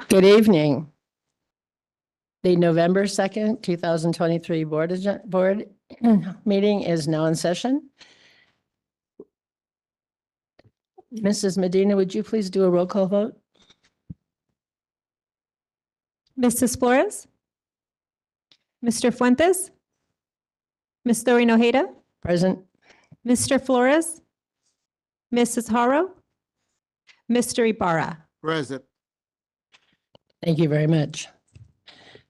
Good evening. The November 2nd, 2023 board meeting is now in session. Mrs. Medina, would you please do a roll call vote? Mrs. Flores? Mr. Fuentes? Mr. Hinojeda? Present. Mr. Flores? Mrs. Haro? Mr. Ibarra? Present. Thank you very much.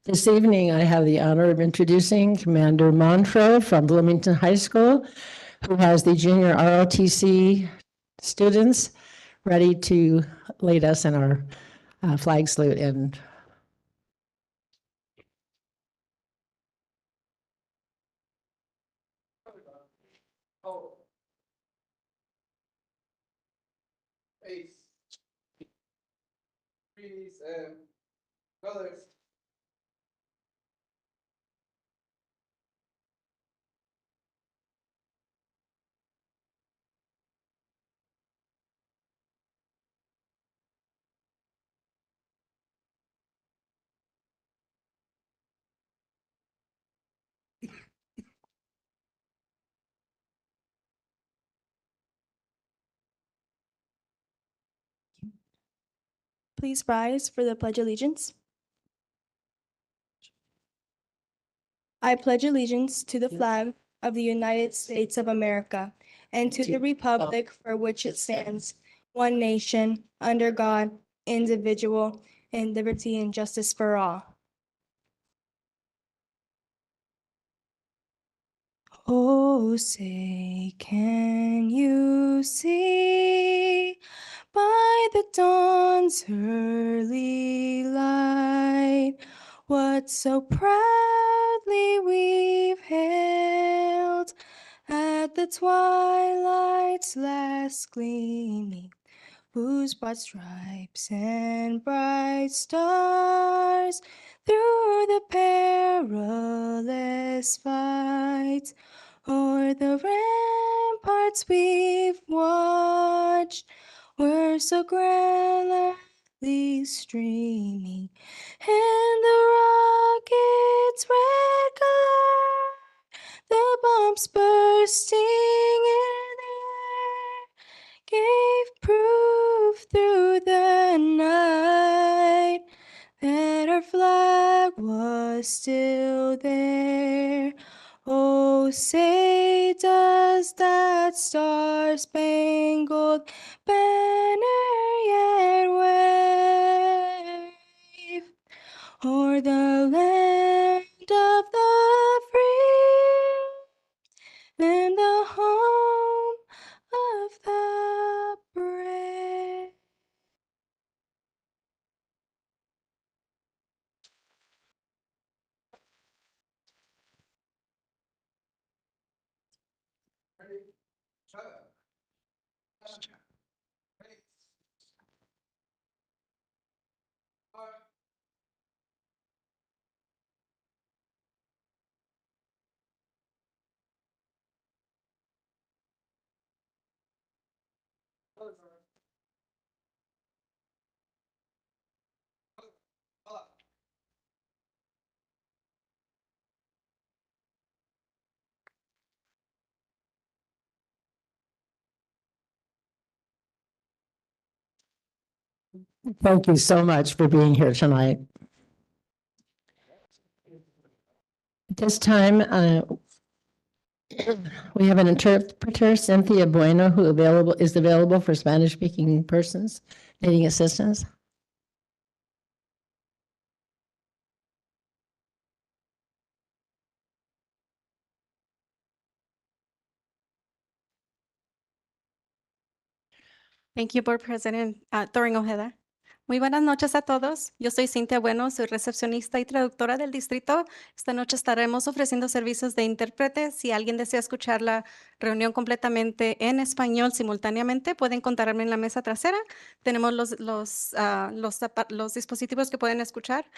This evening, I have the honor of introducing Commander Monfro from Bloomington High School, who has the junior ROTC students ready to lead us in our flag salute. And Peace. Peace and colors. Please rise for the Pledge of Allegiance. I pledge allegiance to the flag of the United States of America and to the republic for which it stands, one nation, under God, indivisible, in liberty and justice for all. Oh, say, can you see by the dawn's early light what so proudly we've hailed at the twilight's last gleaming, whose broad stripes and bright stars through the perilous fight o'er the ramparts we've watched were so grandly streaming, and the rocket's red glare, the bombs bursting in air, gave proof through the night that our flag was still there. Oh, say does that star-spangled banner yet wave o'er the land of the free and the home of the brave? Shut up. thank you so much for being here tonight. At this time, we have an interpreter, Cynthia Bueno, who is available for Spanish-speaking persons needing assistance. Thank you, Board President Thorin Ojeda. Muy buenas noches a todos. Yo soy Cintia Bueno, soy recepcionista y traductora del distrito. Esta noche estaremos ofreciendo servicios de intérprete. Si alguien desea escuchar la reunión completamente en español simultáneamente, pueden encontrarme en la mesa trasera. Tenemos los dispositivos que pueden escuchar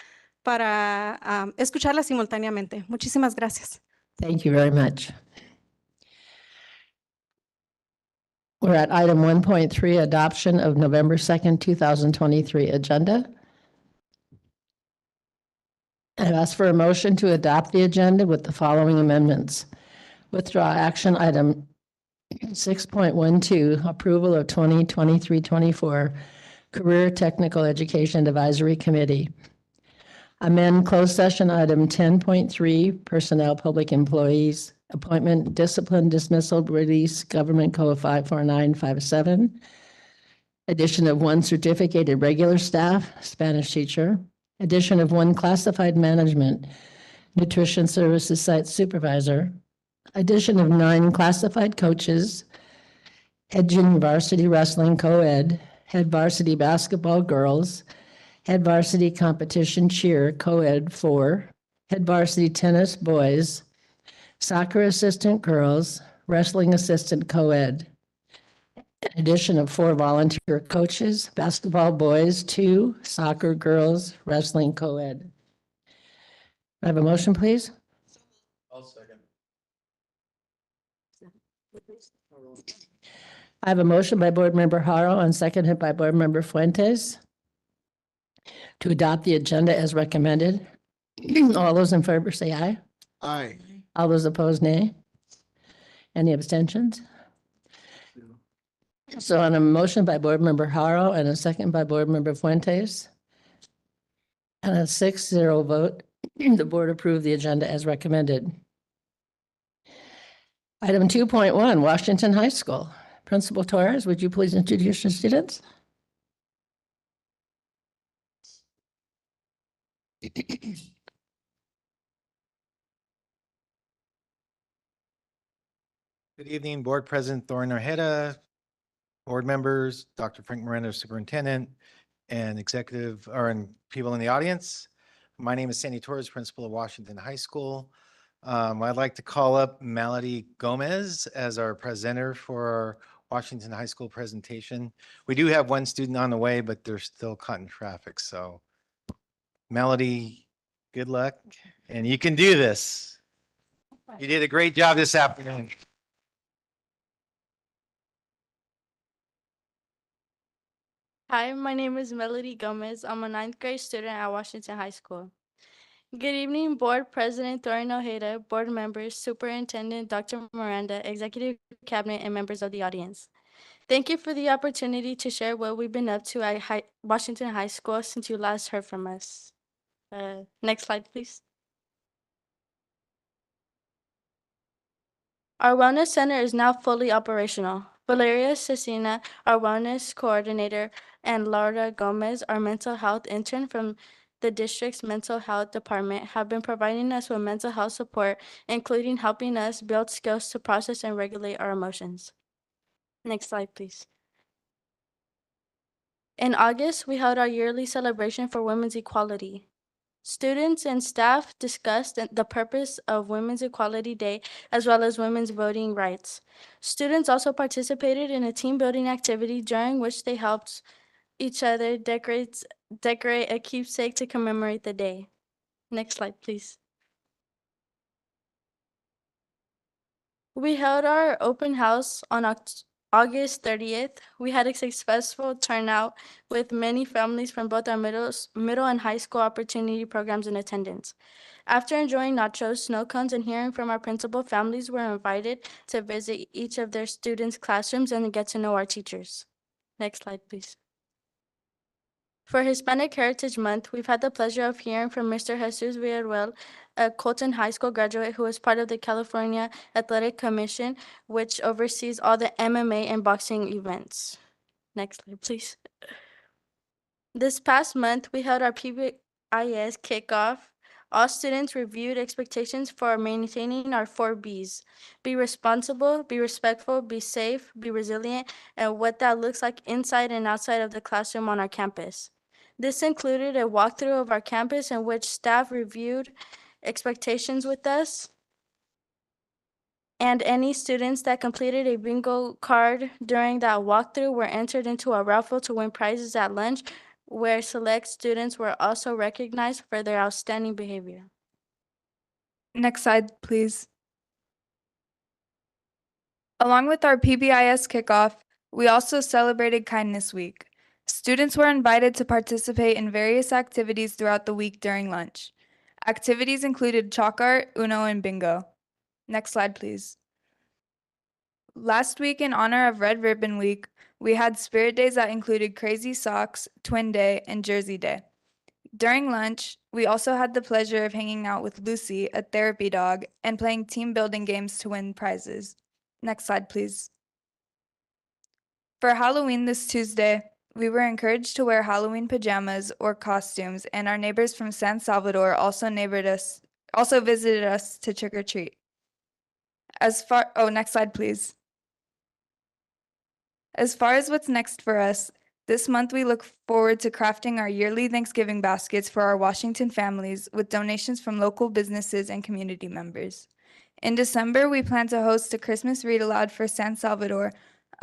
para escucharla simultáneamente. Muchísimas gracias. Thank you very much. We're at item 1.3, adoption of November 2nd, 2023 agenda. I've asked for a motion to adopt the agenda with the following amendments. Withdraw action item 6.12, approval of 2023-24 Career Technical Education Advisory Committee. Amend closed session item 10.3, personnel, public employees, appointment, discipline, dismissal, release, government code 54957. Addition of one certificated regular staff, Spanish teacher. Addition of one classified management, nutrition services site supervisor. Addition of 9 classified coaches, head junior varsity wrestling co-ed, head varsity basketball girls, head varsity competition cheer co-ed 4, head varsity tennis boys, soccer assistant girls, wrestling assistant co-ed. Addition of 4 volunteer coaches, basketball boys 2, soccer girls, wrestling co-ed. I have a motion, please? I'll second. I have a motion by Board Member Haro and seconded by Board Member Fuentes to adopt the agenda as recommended. All those in favor say aye. Aye. All those opposed, nay. Any abstentions? So on a motion by Board Member Haro and a second by Board Member Fuentes, and a 6-0 vote, the board approved the agenda as recommended. Item 2.1, Washington High School. Principal Torres, would you please introduce your students? Good evening, Board President Thorne Ojeda, board members, Dr. Frank Miranda, Superintendent, and and people in the audience. My name is Sandy Torres, Principal of Washington High School. I'd like to call up Melody Gomez as our presenter for our Washington High School presentation. We do have one student on the way, but they're still caught in traffic. So Melody, good luck, and you can do this. You did a great job this afternoon. Hi, my name is Melody Gomez. I'm a 9th grade student at Washington High School. Good evening, Board President Thorne Ojeda, board members, Superintendent Dr. Miranda, Executive Cabinet, and members of the audience. Thank you for the opportunity to share what we've been up to at Washington High School since you last heard from us. Next slide, please. Our Wellness Center is now fully operational. Valeria Cecina, our Wellness Coordinator, and Laura Gomez, our Mental Health Intern from the district's Mental Health Department, have been providing us with mental health support, including helping us build skills to process and regulate our emotions. Next slide, please. In August, we held our yearly celebration for women's equality. Students and staff discussed the purpose of Women's Equality Day as well as women's voting rights. Students also participated in a team building activity during which they helped each other decorate a keepsake to commemorate the day. Next slide, please. We held our open house on August 30th. We had a successful turnout with many families from both our middle and high school opportunity programs in attendance. After enjoying nachos, snow cones, and hearing from our principal, families were invited to visit each of their students' classrooms and get to know our teachers. Next slide, please. For Hispanic Heritage Month, we've had the pleasure of hearing from Mr. Jesus Villarreal, a Colton High School graduate who is part of the California Athletic Commission, which oversees all the MMA and boxing events. Next slide, please. This past month, we held our PBIS kickoff. All students reviewed expectations for maintaining our 4 Bs. Be responsible, be respectful, be safe, be resilient, and what that looks like inside and outside of the classroom on our campus. This included a walkthrough of our campus in which staff reviewed expectations with us, and any students that completed a bingo card during that walkthrough were entered into a raffle to win prizes at lunch, where select students were also recognized for their outstanding behavior. Next slide, please. Along with our PBIS kickoff, We also celebrated Kindness Week. Students were invited to participate in various activities throughout the week during lunch. Activities included chalk art, Uno, and bingo. Next slide, please. Last week, in honor of Red Ribbon Week, we had spirit days that included Crazy Socks, Twin Day, and Jersey Day. During lunch, we also had the pleasure of hanging out with Lucy, a therapy dog, and playing team building games to win prizes. Next slide, please. For Halloween this Tuesday, we were encouraged to wear Halloween pajamas or costumes, and our neighbors from San Salvador also visited us to trick or treat. Next slide, please. As far as what's next for us, this month we look forward to crafting our yearly Thanksgiving baskets for our Washington families with donations from local businesses and community members. In December, we plan to host a Christmas read aloud for San Salvador,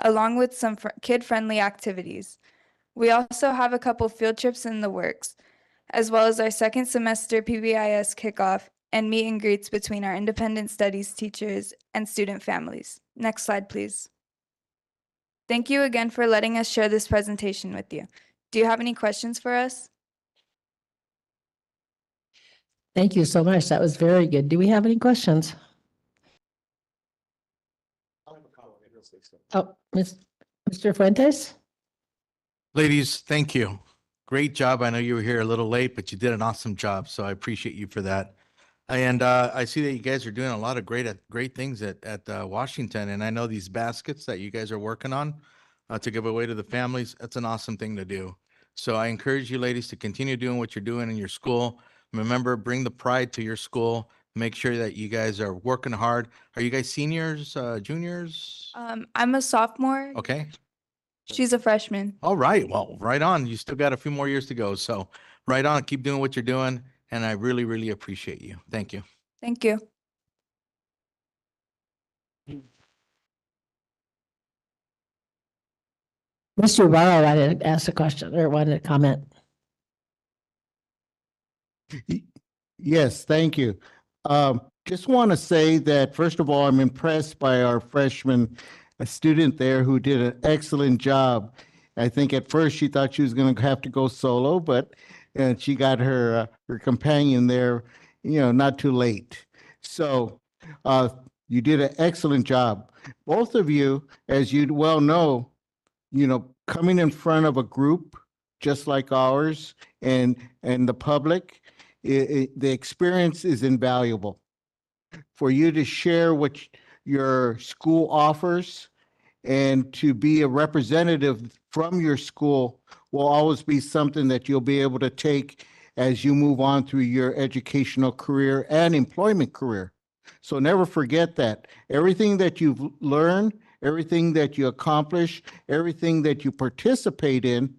along with some kid-friendly activities. We also have a couple field trips in the works, as well as our second semester PBIS kickoff and meet and greets between our independent studies teachers and student families. Next slide, please. Thank you again for letting us share this presentation with you. Do you have any questions for us? Thank you so much. That was very good. Do we have any questions? Oh, Mr. Fuentes? Ladies, thank you. Great job. I know you were here a little late, but you did an awesome job, so I appreciate you for that. And I see that you guys are doing a lot of great things at Washington, and I know these baskets that you guys are working on to give away to the families. That's an awesome thing to do. So I encourage you ladies to continue doing what you're doing in your school. Remember, bring the pride to your school. Make sure that you guys are working hard. Are you guys seniors, juniors? I'm a sophomore. Okay. She's a freshman. All right. Well, right on. You still got a few more years to go. So right on. Keep doing what you're doing. And I really, really appreciate you. Thank you. Thank you. Mr. Ibarra wanted to ask a question or wanted to comment. Yes, thank you. Just want to say that, first of all, I'm impressed by our freshman student there who did an excellent job. I think at first she thought she was going to have to go solo, but she got her companion there, not too late. So you did an excellent job. Both of you, as you well know, coming in front of a group just like ours and the public, the experience is invaluable. For you to share what your school offers and to be a representative from your school will always be something that you'll be able to take as you move on through your educational career and employment career. So never forget that. Everything that you've learned, everything that you accomplish, everything that you participate in,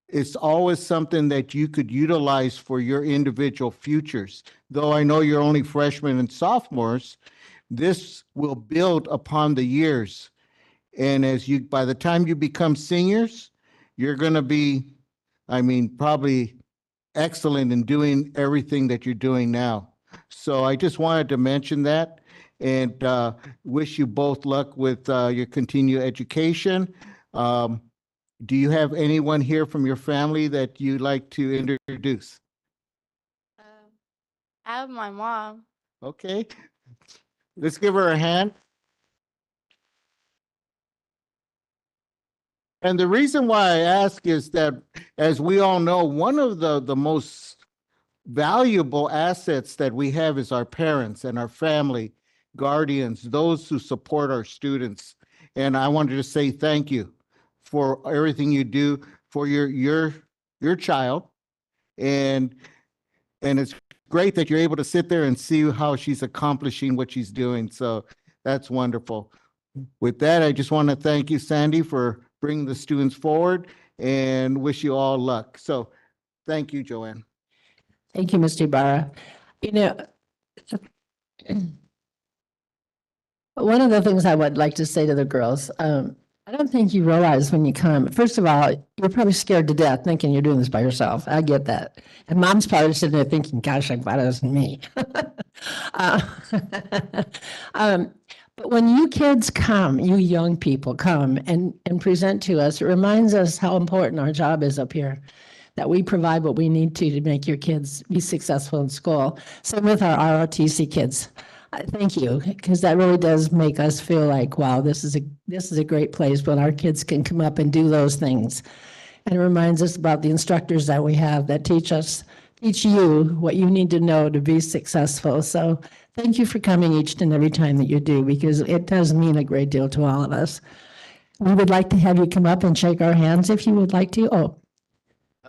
it's always something that you could utilize for your individual futures. Though I know you're only freshmen and sophomores, this will build upon the years. And by the time you become seniors, you're going to be, probably excellent in doing everything that you're doing now. So I just wanted to mention that and wish you both luck with your continued education. Do you have anyone here from your family that you'd like to introduce? I have my mom. Okay, let's give her a hand. And the reason why I ask is that, as we all know, one of the most valuable assets that we have is our parents and our family, guardians, those who support our students. And I wanted to say thank you for everything you do for your child. And it's great that you're able to sit there and see how she's accomplishing what she's doing. So that's wonderful. With that, I just want to thank you, Sandy, for bringing the students forward and wish you all luck. So thank you, Joanne. Thank you, Mr. Ibarra. One of the things I would like to say to the girls, I don't think you realize when you come, first of all, you're probably scared to death thinking you're doing this by yourself. I get that. And mom's probably sitting there thinking, gosh, I'm glad it wasn't me. But when you kids come, you young people come and present to us, it reminds us how important our job is up here, that we provide what we need to make your kids be successful in school. Same with our ROTC kids. Thank you, because that really does make us feel like, wow, this is a great place when our kids can come up and do those things. And it reminds us about the instructors that we have that teach you what you need to know to be successful. So thank you for coming each and every time that you do, because it does mean a great deal to all of us. We would like to have you come up and shake our hands if you would like to. Oh,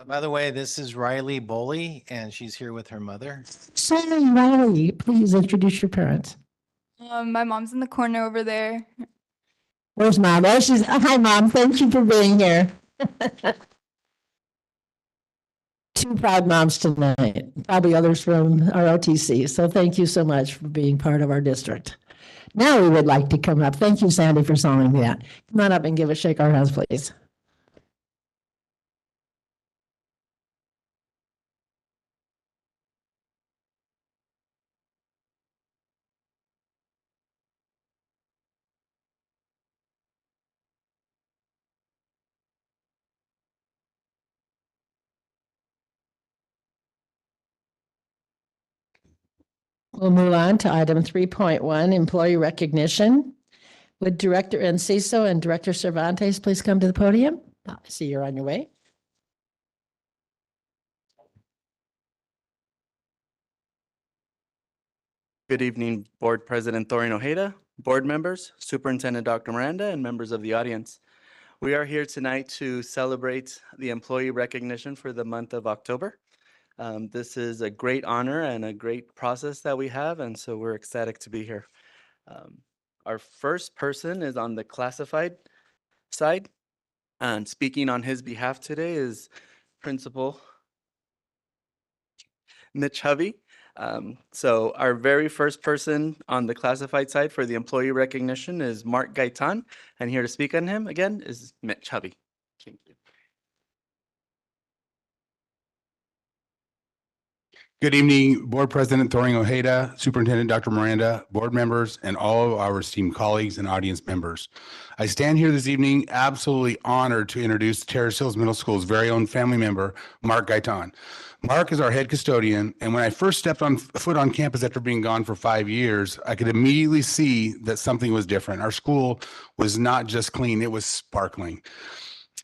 By the way, this is Riley Boley, and she's here with her mother. Sarah Riley, please introduce your parents. My mom's in the corner over there. Where's Mom? Oh, hi, Mom. Thank you for being here. Two proud moms tonight, probably others from ROTC. So thank you so much for being part of our district. Now we would like to come up. Thank you, Sandy, for solving that. Come on up and shake our hands, please. We'll move on to item 3.1, employee recognition. Would Director Enciso and Director Cervantes please come to the podium? I see you're on your way. Good evening, Board President Thorin Ojeda, board members, Superintendent Dr. Miranda, and members of the audience. We are here tonight to celebrate the employee recognition for the month of October. This is a great honor and a great process that we have, and so we're ecstatic to be here. Our first person is on the classified side, and speaking on his behalf today is Principal Mitch Hovey. So our very first person on the classified side for the employee recognition is Mark Gaitan, and here to speak on him again is Mitch Hovey. Thank you. Good evening, Board President Thorin Ojeda, Superintendent Dr. Miranda, board members, and all of our esteemed colleagues and audience members. I stand here this evening absolutely honored to introduce Terrace Hills Middle School's very own family member, Mark Gaitan. Mark is our head custodian, and when I first stepped foot on campus after being gone for 5 years, I could immediately see that something was different. Our school was not just clean, it was sparkling.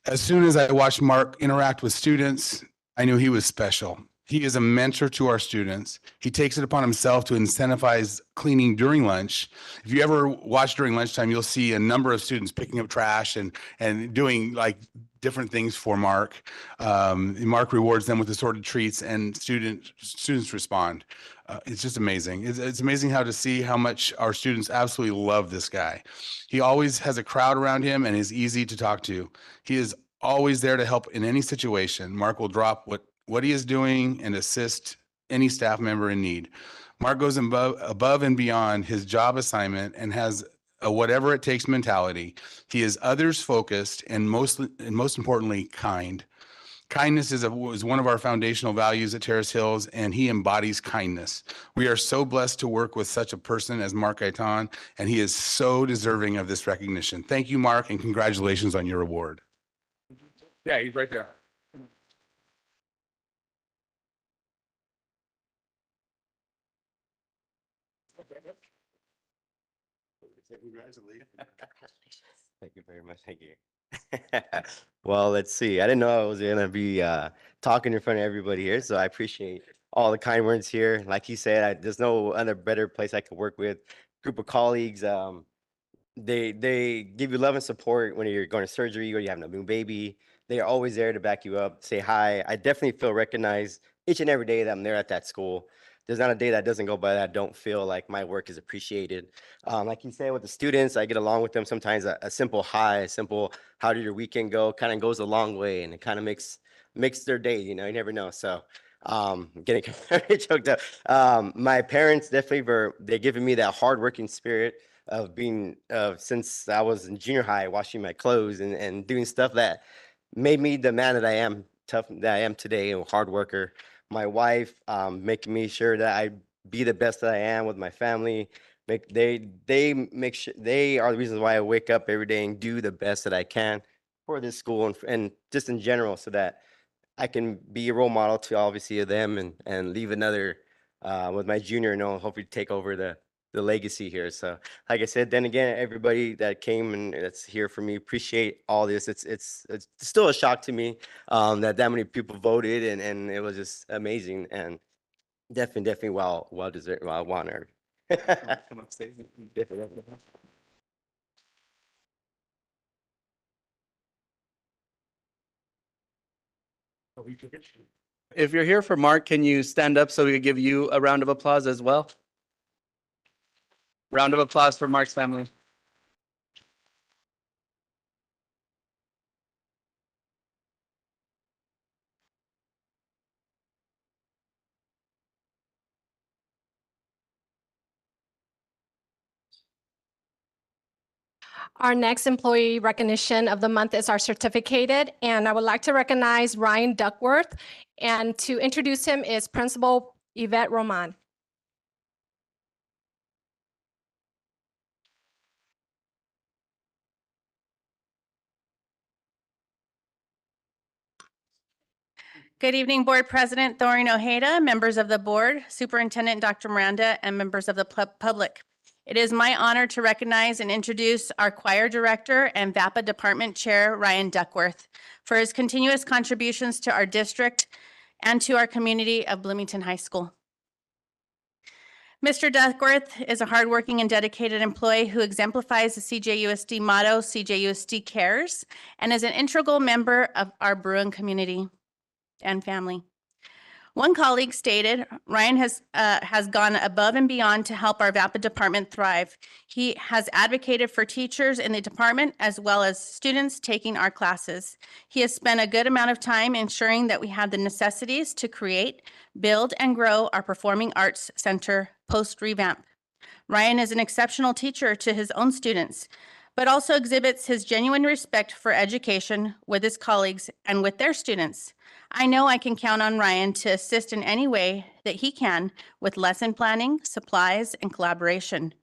As soon as I watched Mark interact with students, I knew he was special. He is a mentor to our students. He takes it upon himself to incentivize cleaning during lunch. If you ever watch during lunchtime, you'll see a number of students picking up trash and doing like different things for Mark. Mark rewards them with assorted treats, and students respond. It's just amazing. It's amazing how to see how much our students absolutely love this guy. He always has a crowd around him and is easy to talk to. He is always there to help in any situation. Mark will drop what he is doing and assist any staff member in need. Mark goes above and beyond his job assignment and has a whatever it takes mentality. He is others focused and most importantly, kind. Kindness is one of our foundational values at Terrace Hills, and he embodies kindness. We are so blessed to work with such a person as Mark Gaitan, and he is so deserving of this recognition. Thank you, Mark, and congratulations on your award. Yeah, he's right there. Thank you very much. Thank you. Well, let's see. I didn't know I was going to be talking in front of everybody here, so I appreciate all the kind words here. Like he said, there's no other better place I could work with. Group of colleagues, they give you love and support when you're going to surgery or you have a new baby. They are always there to back you up, say hi. I definitely feel recognized each and every day that I'm there at that school. There's not a day that doesn't go by that I don't feel like my work is appreciated. Like you said, with the students, I get along with them. Sometimes a simple hi, a simple how did your weekend go kind of goes a long way, and it kind of makes their day, you never know. So getting very choked up. My parents definitely they're giving me that hardworking spirit of being since I was in junior high, washing my clothes and doing stuff that made me the man that I am, tough that I am today, and a hard worker. My wife making me sure that I be the best that I am with my family. they make sure they are the reasons why I wake up every day and do the best that I can for this school and just in general, so that I can be a role model to obviously them and leave another with my junior, hopefully take over the legacy here. So like I said, then again, everybody that came and that's here for me, appreciate all this. It's still a shock to me that many people voted and it was just amazing and definitely well deserved, well honored. Come on, Stacey. If you're here for Mark, can you stand up so we could give you a round of applause as well? Round of applause for Mark's family. Our next employee recognition of the month is our certificated, and I would like to recognize Ryan Duckworth. And to introduce him is Principal Yvette Roman. Good evening, Board President Thoreen Ojeda, members of the board, Superintendent Dr. Miranda, and members of the public. It is my honor to recognize and introduce our choir director and VAPA Department Chair, Ryan Duckworth, for his continuous contributions to our district and to our community of Bloomington High School. Mr. Duckworth is a hardworking and dedicated employee who exemplifies the CJUSD motto, CJUSD Cares, and is an integral member of our Bruin community and family. One colleague stated, Ryan has gone above and beyond to help our VAPA department thrive. He has advocated for teachers in the department as well as students taking our classes. He has spent a good amount of time ensuring that we have the necessities to create, build, and grow our Performing Arts Center post-revamp. Ryan is an exceptional teacher to his own students, but also exhibits his genuine respect for education with his colleagues and with their students. I know I can count on Ryan to assist in any way that he can with lesson planning, supplies, and collaboration.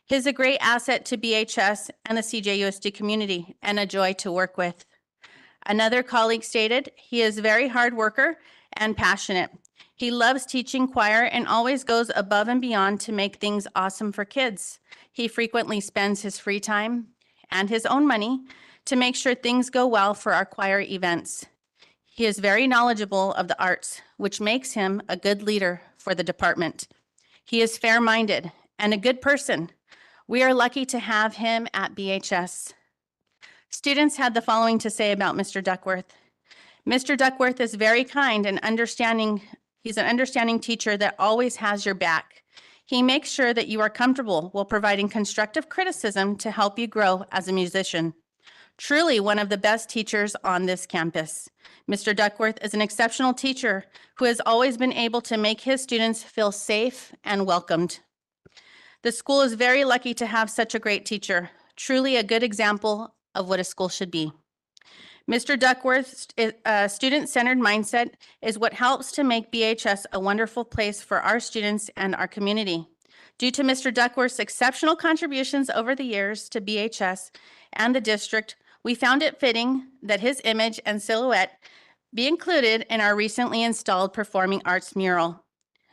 He's a great asset to BHS and the CJUSD community and a joy to work with. Another colleague stated, he is a very hard worker and passionate. He loves teaching choir and always goes above and beyond to make things awesome for kids. He frequently spends his free time and his own money to make sure things go well for our choir events. He is very knowledgeable of the arts, which makes him a good leader for the department. He is fair-minded and a good person. We are lucky to have him at BHS. Students had the following to say about Mr. Duckworth. Mr. Duckworth is very kind and understanding. He's an understanding teacher that always has your back. He makes sure that you are comfortable while providing constructive criticism to help you grow as a musician. Truly one of the best teachers on this campus. Mr. Duckworth is an exceptional teacher who has always been able to make his students feel safe and welcomed. The school is very lucky to have such a great teacher, truly a good example of what a school should be. Mr. Duckworth's student-centered mindset is what helps to make BHS a wonderful place for our students and our community. Due to Mr. Duckworth's exceptional contributions over the years to BHS and the district, we found it fitting that his image and silhouette be included in our recently installed Performing Arts mural.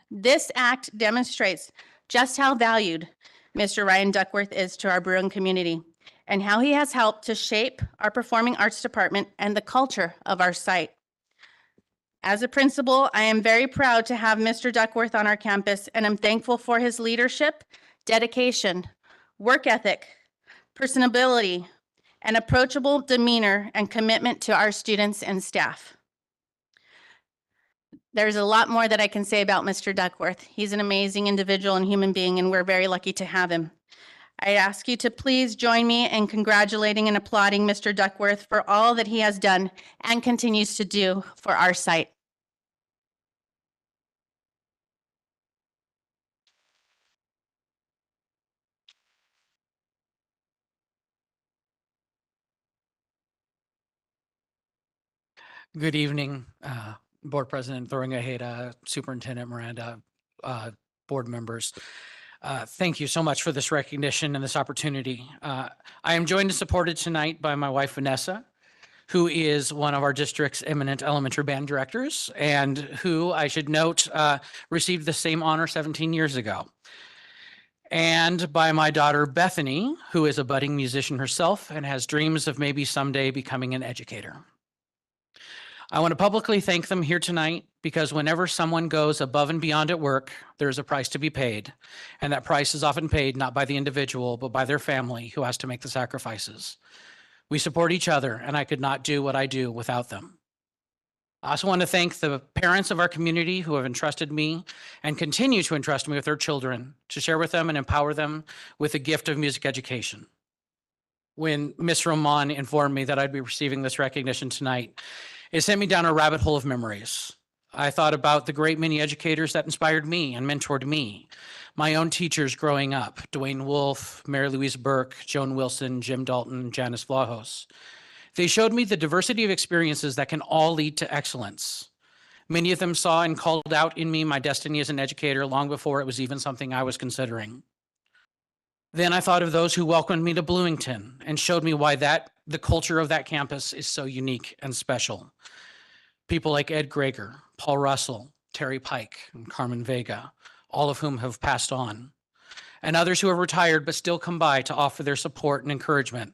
This act demonstrates just how valued Mr. Ryan Duckworth is to our Bruin community and how he has helped to shape our Performing Arts department and the culture of our site. As a principal, I am very proud to have Mr. Duckworth on our campus, and I'm thankful for his leadership, dedication, work ethic, personability, and approachable demeanor and commitment to our students and staff. There's a lot more that I can say about Mr. Duckworth. He's an amazing individual and human being, and we're very lucky to have him. I ask you to please join me in congratulating and applauding Mr. Duckworth for all that he has done and continues to do for our site. Good evening, Board President Thoreen Ojeda, Superintendent Miranda, board members. Thank you so much for this recognition and this opportunity. I am joined and supported tonight by my wife, Vanessa, who is one of our district's eminent elementary band directors and who, I should note, received the same honor 17 years ago. And by my daughter, Bethany, who is a budding musician herself and has dreams of maybe someday becoming an educator. I want to publicly thank them here tonight because whenever someone goes above and beyond at work, there's a price to be paid. And that price is often paid not by the individual, but by their family who has to make the sacrifices. We support each other, and I could not do what I do without them. I also want to thank the parents of our community who have entrusted me and continue to entrust me with their children to share with them and empower them with the gift of music education. When Miss Roman informed me that I'd be receiving this recognition tonight, it sent me down a rabbit hole of memories. I thought about the great many educators that inspired me and mentored me, my own teachers growing up, Dwayne Wolf, Mary Louise Burke, Joan Wilson, Jim Dalton, Janice Vlahos. They showed me the diversity of experiences that can all lead to excellence. Many of them saw and called out in me my destiny as an educator long before it was even something I was considering. Then I thought of those who welcomed me to Bloomington and showed me why the culture of that campus is so unique and special. People like Ed Greger, Paul Russell, Terry Pike, and Carmen Vega, all of whom have passed on. And others who have retired but still come by to offer their support and encouragement.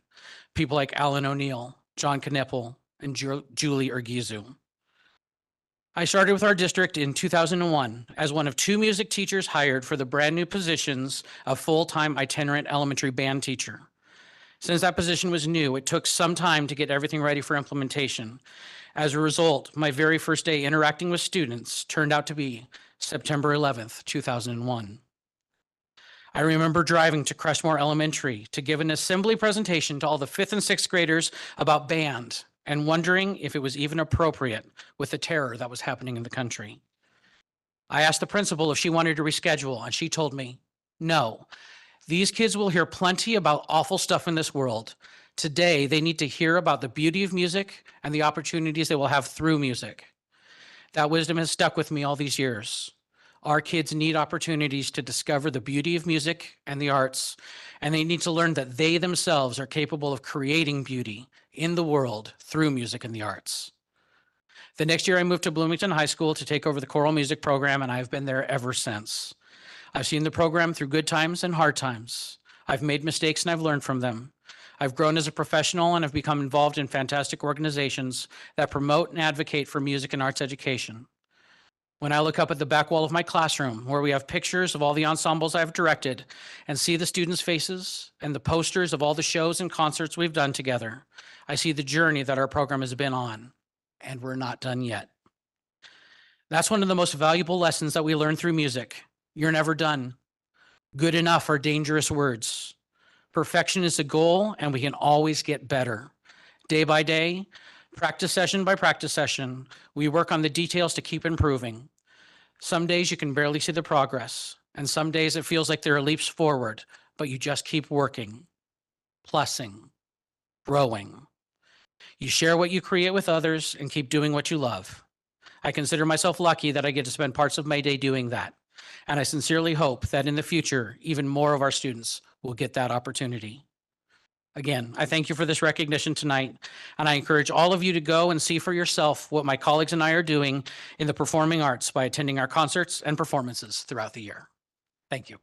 People like Alan O'Neill, John Knippel, and Julie Urgizu. I started with our district in 2001 as one of 2 music teachers hired for the brand new positions of full-time itinerant elementary band teacher. Since that position was new, it took some time to get everything ready for implementation. As a result, my very first day interacting with students turned out to be September 11th, 2001. I remember driving to Crestmore Elementary to give an assembly presentation to all the 5th and 6th graders about band and wondering if it was even appropriate with the terror that was happening in the country. I asked the principal if she wanted to reschedule, and she told me, no, these kids will hear plenty about awful stuff in this world. Today, they need to hear about the beauty of music and the opportunities they will have through music. That wisdom has stuck with me all these years. Our kids need opportunities to discover the beauty of music and the arts, and they need to learn that they themselves are capable of creating beauty in the world through music and the arts. The next year, I moved to Bloomington High School to take over the choral music program, and I've been there ever since. I've seen the program through good times and hard times. I've made mistakes and I've learned from them. I've grown as a professional and have become involved in fantastic organizations that promote and advocate for music and arts education. When I look up at the back wall of my classroom, where we have pictures of all the ensembles I've directed, and see the students' faces and the posters of all the shows and concerts we've done together, I see the journey that our program has been on, and we're not done yet. That's one of the most valuable lessons that we learn through music. You're never done. Good enough are dangerous words. Perfection is a goal, and we can always get better. Day by day, practice session by practice session, we work on the details to keep improving. Some days you can barely see the progress, and some days it feels like there are leaps forward, but you just keep working, plussing, growing. You share what you create with others and keep doing what you love. I consider myself lucky that I get to spend parts of my day doing that. And I sincerely hope that in the future, even more of our students will get that opportunity. Again, I thank you for this recognition tonight, and I encourage all of you to go and see for yourself what my colleagues and I are doing in the performing arts by attending our concerts and performances throughout the year. Thank you.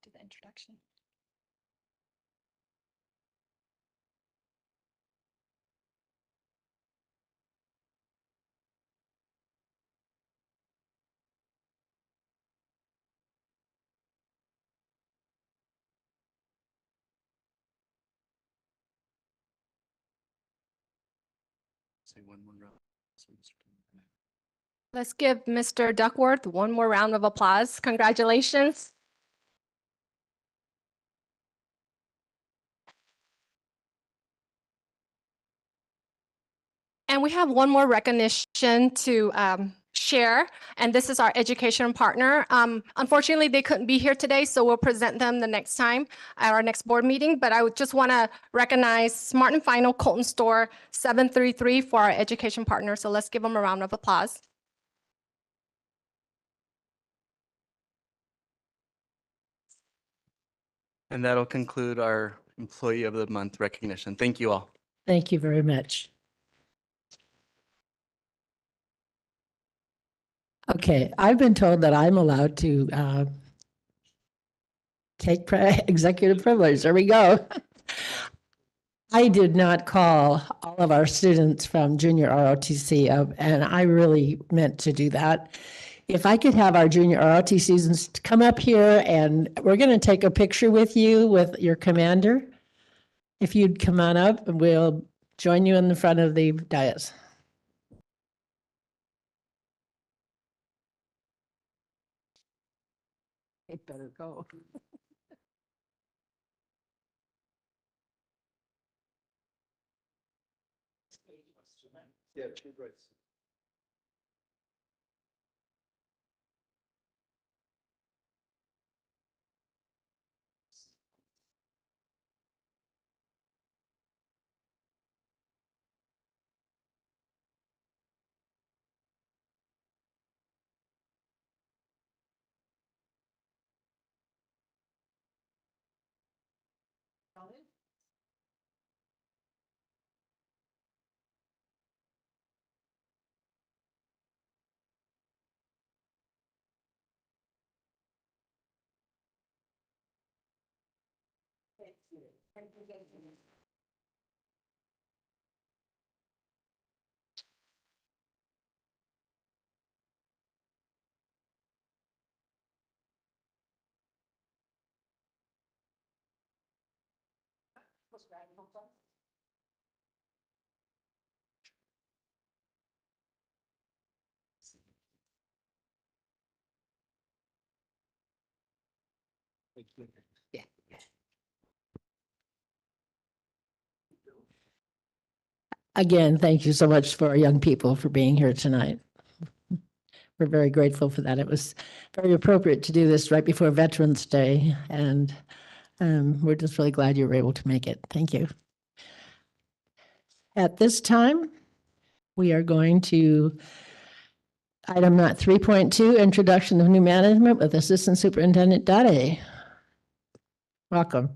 Do the introduction. Say one more round. Let's give Mr. Duckworth one more round of applause. Congratulations. And we have one more recognition to share, and this is our education partner. Unfortunately, they couldn't be here today, so we'll present them the next time at our next board meeting. But I would just want to recognize Smart and Final Colton Store 733 for our education partner. So let's give them a round of applause. And that'll conclude our Employee of the Month recognition. Thank you all. Thank you very much. Okay, I've been told that I'm allowed to take executive privilege. There we go. I did not call all of our students from junior ROTC up, and I really meant to do that. If I could have our junior ROTCs come up here, and we're going to take a picture with you with your commander. If you'd come on up, and we'll join you in the front of the dais. It better go. Yeah. Again, thank you so much for our young people for being here tonight. We're very grateful for that. It was very appropriate to do this right before Veterans Day, and we're just really glad you were able to make it. Thank you. At this time, we are going to item not 3.2, introduction of new management with Assistant Superintendent Dade. Welcome.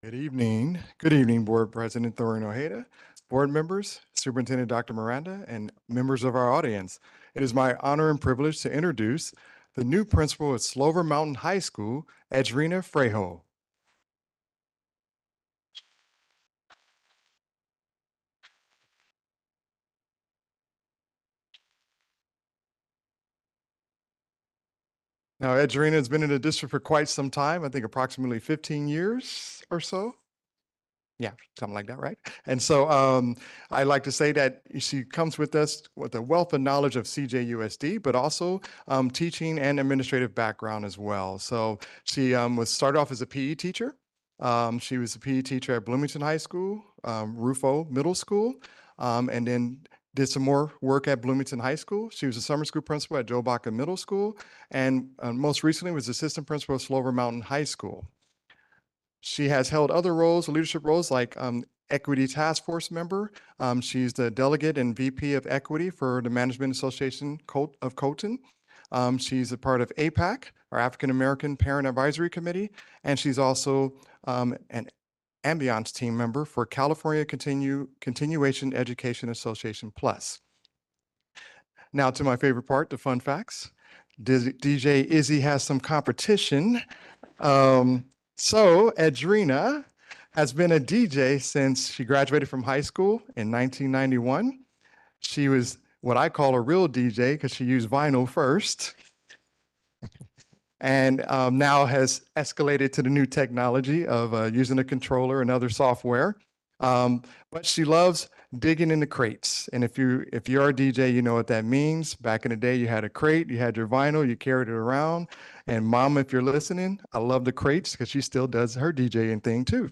Good evening. Good evening, Board President Thorin Ojeda, board members, Superintendent Dr. Miranda, and members of our audience. It is my honor and privilege to introduce the new principal at Slover Mountain High School, Edrina Frejo. Now, Edrina has been in the district for quite some time, I think approximately 15 years or so. Yeah, something like that, right? And so I like to say that she comes with us with a wealth of knowledge of CJUSD, but also teaching and administrative background as well. So she was started off as a PE teacher. She was a PE teacher at Bloomington High School, Rufo Middle School, and then did some more work at Bloomington High School. She was a summer school principal at Joe Baca Middle School, and most recently was assistant principal at Slover Mountain High School. She has held other roles, leadership roles like Equity Task Force member. She's the delegate and VP of Equity for the Management Association of Colton. She's a part of APAC, our African American Parent Advisory Committee, and she's also an ambiance team member for California Continuation Education Association Plus. Now to my favorite part, the fun facts. DJ Izzy has some competition. So Edrina has been a DJ since she graduated from high school in 1991. She was what I call a real DJ because she used vinyl first. And now has escalated to the new technology of using a controller and other software. But she loves digging in the crates. And if you're a DJ, you know what that means. Back in the day, you had a crate, you had your vinyl, you carried it around. And Mom, if you're listening, I love the crates because she still does her DJing thing too.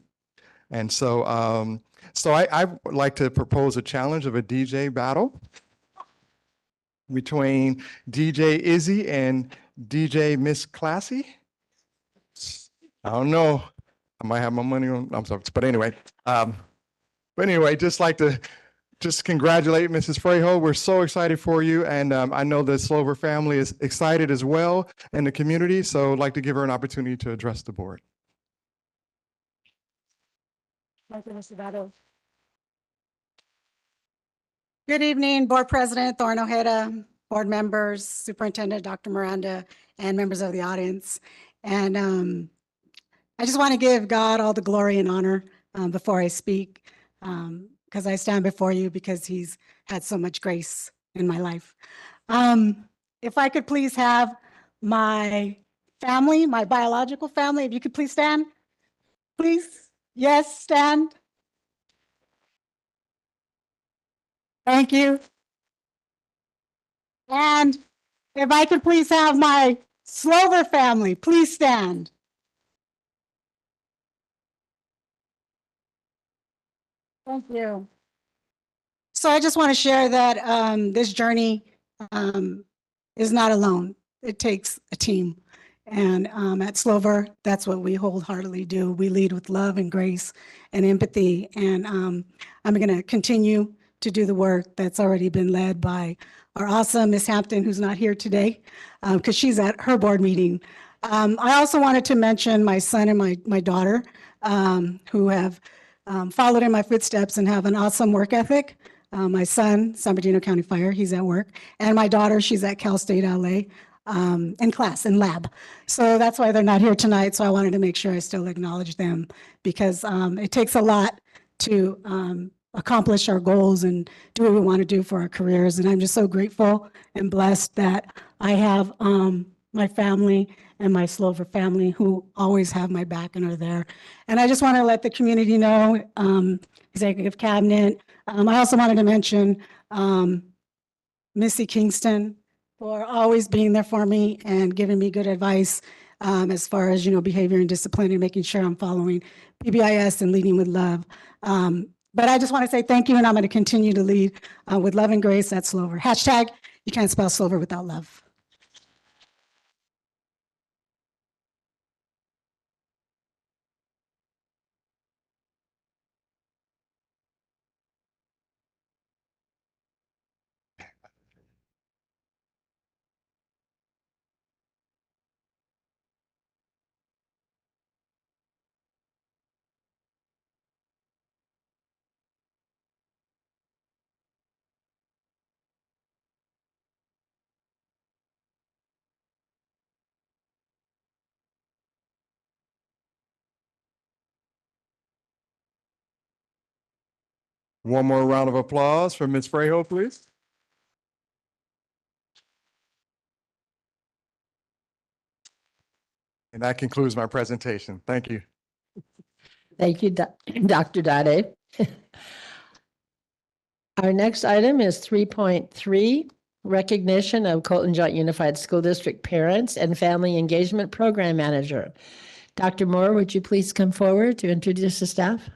And so, I like to propose a challenge of a DJ battle. between DJ Izzy and DJ Miss Classy. I don't know. I might have my money on, I'm sorry, but anyway, just like to just congratulate Mrs. Frejo. We're so excited for you. And I know the Slover family is excited as well in the community. So I'd like to give her an opportunity to address the board. Good evening, Board President Thorne Ojeda, board members, Superintendent Dr. Miranda, and members of the audience. And I just want to give God all the glory and honor before I speak, because I stand before you because he's had so much grace in my life. If I could please have my family, my biological family, if you could please stand, please. Yes, stand. Thank you. And if I could please have my Slover family, please stand. Thank you. So I just want to share that this journey is not alone. It takes a team. And at Slover, that's what we wholeheartedly do. We lead with love and grace and empathy. And I'm going to continue to do the work that's already been led by our awesome Miss Hampton, who's not here today, because she's at her board meeting. I also wanted to mention my son and my daughter, who have followed in my footsteps and have an awesome work ethic. My son, San Bernardino County Fire, he's at work. And my daughter, she's at Cal State LA in class, in lab. So that's why they're not here tonight. So I wanted to make sure I still acknowledge them because it takes a lot to accomplish our goals and do what we want to do for our careers. And I'm just so grateful and blessed that I have my family and my Slover family who always have my back and are there. And I just want to let the community know, Executive Cabinet. I also wanted to mention Missy Kingston for always being there for me and giving me good advice as far as, behavior and discipline and making sure I'm following PBIS and leading with love. But I just want to say thank you, and I'm going to continue to lead with love and grace at Slover. Hashtag, you can't spell Slover without love. One more round of applause for Ms. Frejo, please. And that concludes my presentation. Thank you. Thank you, Dr. Dade. Our next item is 3.3, recognition of Colton Joint Unified School District Parents and Family Engagement Program Manager. Dr. Moore, would you please come forward to introduce the staff?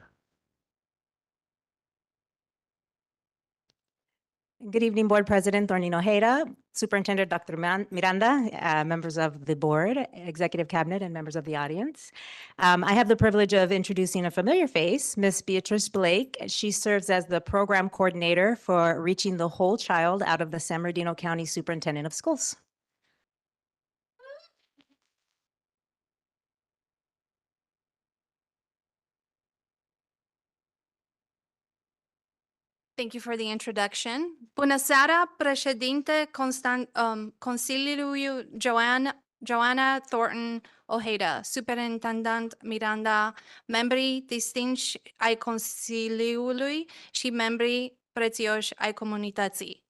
Good evening, Board President Thorne Ojeda, Superintendent Dr. Miranda, members of the board, Executive Cabinet, and members of the audience. I have the privilege of introducing a familiar face, Miss Beatrice Blake. She serves as the program coordinator for Reaching the Whole Child out of the San Bernardino County Superintendent of Schools. Thank you for the introduction. Bună seara, președinte Consiliului Joanna Thornton Ojeda, Superintendent Miranda, membrii distinși ai Consiliului și membrii prețioși ai comunității.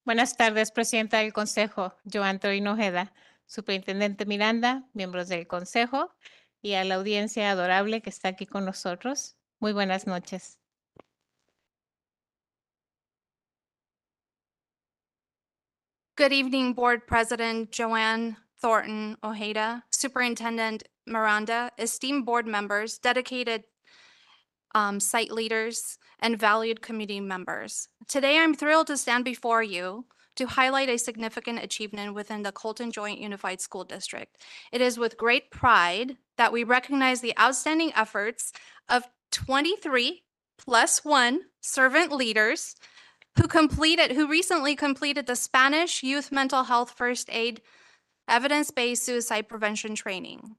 Buenas tardes, Presidenta del Consejo, Joan Torino Ojeda, Superintendente Miranda, miembros del Consejo y a la audiencia adorable que está aquí con nosotros. Muy buenas noches. Good evening, Board President Joanne Thornton Ojeda, Superintendent Miranda, esteemed board members, dedicated site leaders, and valued community members. Today, I'm thrilled to stand before you to highlight a significant achievement within the Colton Joint Unified School District. It is with great pride that we recognize the outstanding efforts of 23 plus 1 servant leaders who recently completed the Spanish Youth Mental Health First Aid Evidence-Based Suicide Prevention Training.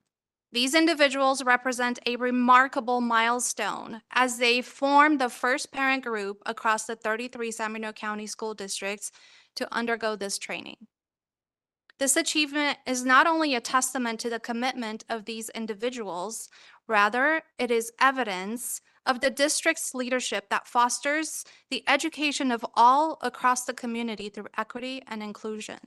These individuals represent a remarkable milestone as they form the first parent group across the 33 San Bernardino County school districts to undergo this training. This achievement is not only a testament to the commitment of these individuals, rather, it is evidence of the district's leadership that fosters the education of all across the community through equity and inclusion.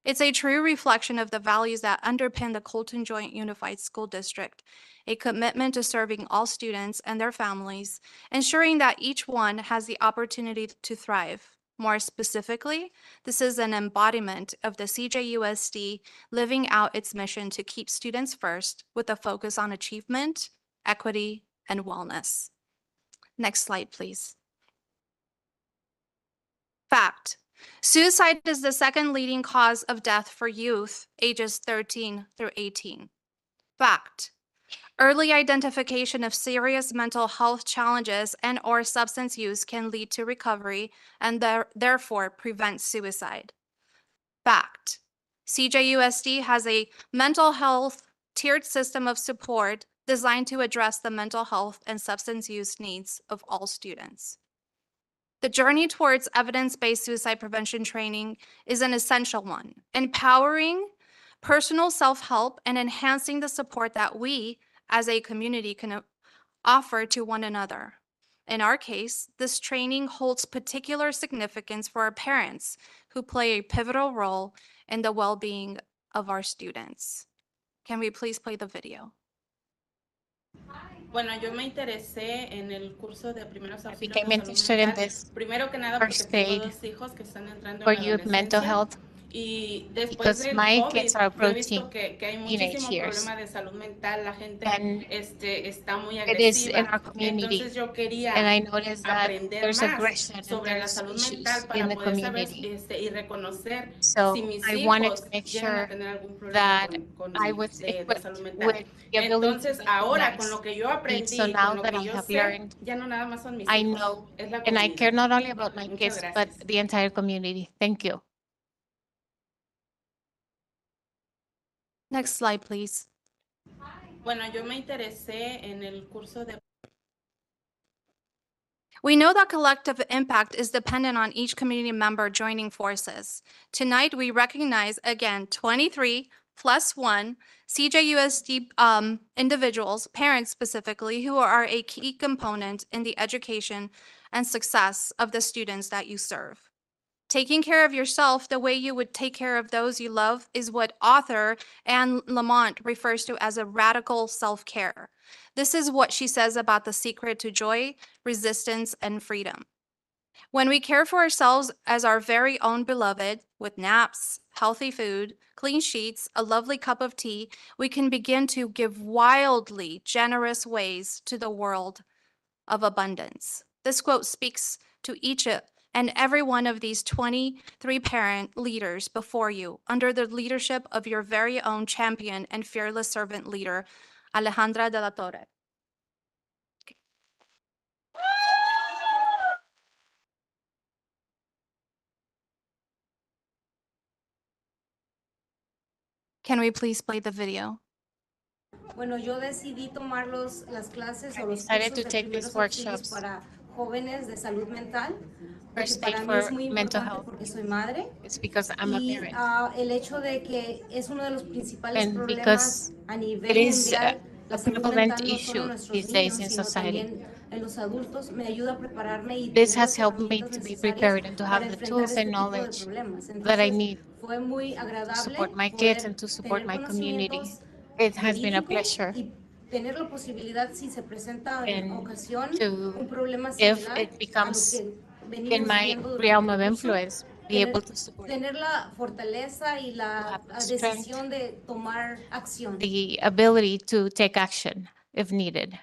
It's a true reflection of the values that underpin the Colton Joint Unified School District, a commitment to serving all students and their families, ensuring that each one has the opportunity to thrive. More specifically, this is an embodiment of the CJUSD living out its mission to keep students first with a focus on achievement, equity, and wellness. Next slide, please. Fact. Suicide is the second leading cause of death for youth ages 13 through 18. Fact. Early identification of serious mental health challenges and/or substance use can lead to recovery and therefore prevent suicide. Fact. CJUSD has a mental health tiered system of support designed to address the mental health and substance use needs of all students. The journey towards evidence-based suicide prevention training is an essential one, empowering personal self-help and enhancing the support that we as a community can offer to one another. In our case, this training holds particular significance for our parents who play a pivotal role in the well-being of our students. Can we please play the video? Bueno, yo me interesé en el curso de primeros I auxilios became de salud interested in mental, this primero que nada porque first tengo aid dos hijos que están entrando for en la youth mental adolescencia health y después because del my COVID kids are yo he visto approaching que hay teenage muchísimo years problema de salud mental, la gente and está muy it is in agresiva, our community entonces yo and quería I noticed that aprender there's más aggression and sobre la there's salud mental issues in para the poder saber community. y reconocer si So mis I wanted to hijos make llegan a sure tener algún problema that con I was de salud equipped mental. with the ability to Entonces, ahora con recognize lo que yo needs. So aprendí, con now lo that que I yo have sé, learned, ya no nada más son mis I hijos, know, es la and I care comunidad. not only about my Muchas kids, but gracias. the entire community. Thank you. Next slide, please. Bueno, yo me interesé en el curso de We know that collective impact is dependent on each community member joining forces. Tonight, we recognize again 23 plus 1 CJUSD individuals, parents specifically, who are a key component in the education and success of the students that you serve. Taking care of yourself the way you would take care of those you love is what author Anne Lamont refers to as a radical self-care. This is what she says about the secret to joy, resistance, and freedom. When we care for ourselves as our very own beloved, with naps, healthy food, clean sheets, a lovely cup of tea, we can begin to give wildly generous ways to the world of abundance. This quote speaks to each and every one of these 23 parent leaders before you, under the leadership of your very own champion and fearless servant leader, Alejandra de la Torre. Can we please play the video? Bueno, yo decidí tomar las clases o los decided cursos to de take primeros these auxilios workshops. para jóvenes de salud mental, porque First aid para mí es for muy mental importante health. porque soy madre It's because I'm a y parent. el hecho de que es uno de los principales And problemas because a it nivel is mundial, a la salud prevalent mental no solo en issue nuestros these days niños, in sino society. también en los adultos, me ayuda a prepararme y This tener has las helped me herramientas to be necesarias prepared and to para have the enfrentar tools and este tipo de knowledge problemas. that I Entonces, need fue muy to agradable support my kids poder and to support tener my community. conocimientos It has been a verídicos pleasure. y tener la posibilidad, si se presenta en And ocasión, to, un problema if similar it a lo becomes que in venimos my viendo durante realm el of curso, influence, be able to support tener la fortaleza y to la have the strength, decisión de tomar acción. the ability to take action if needed.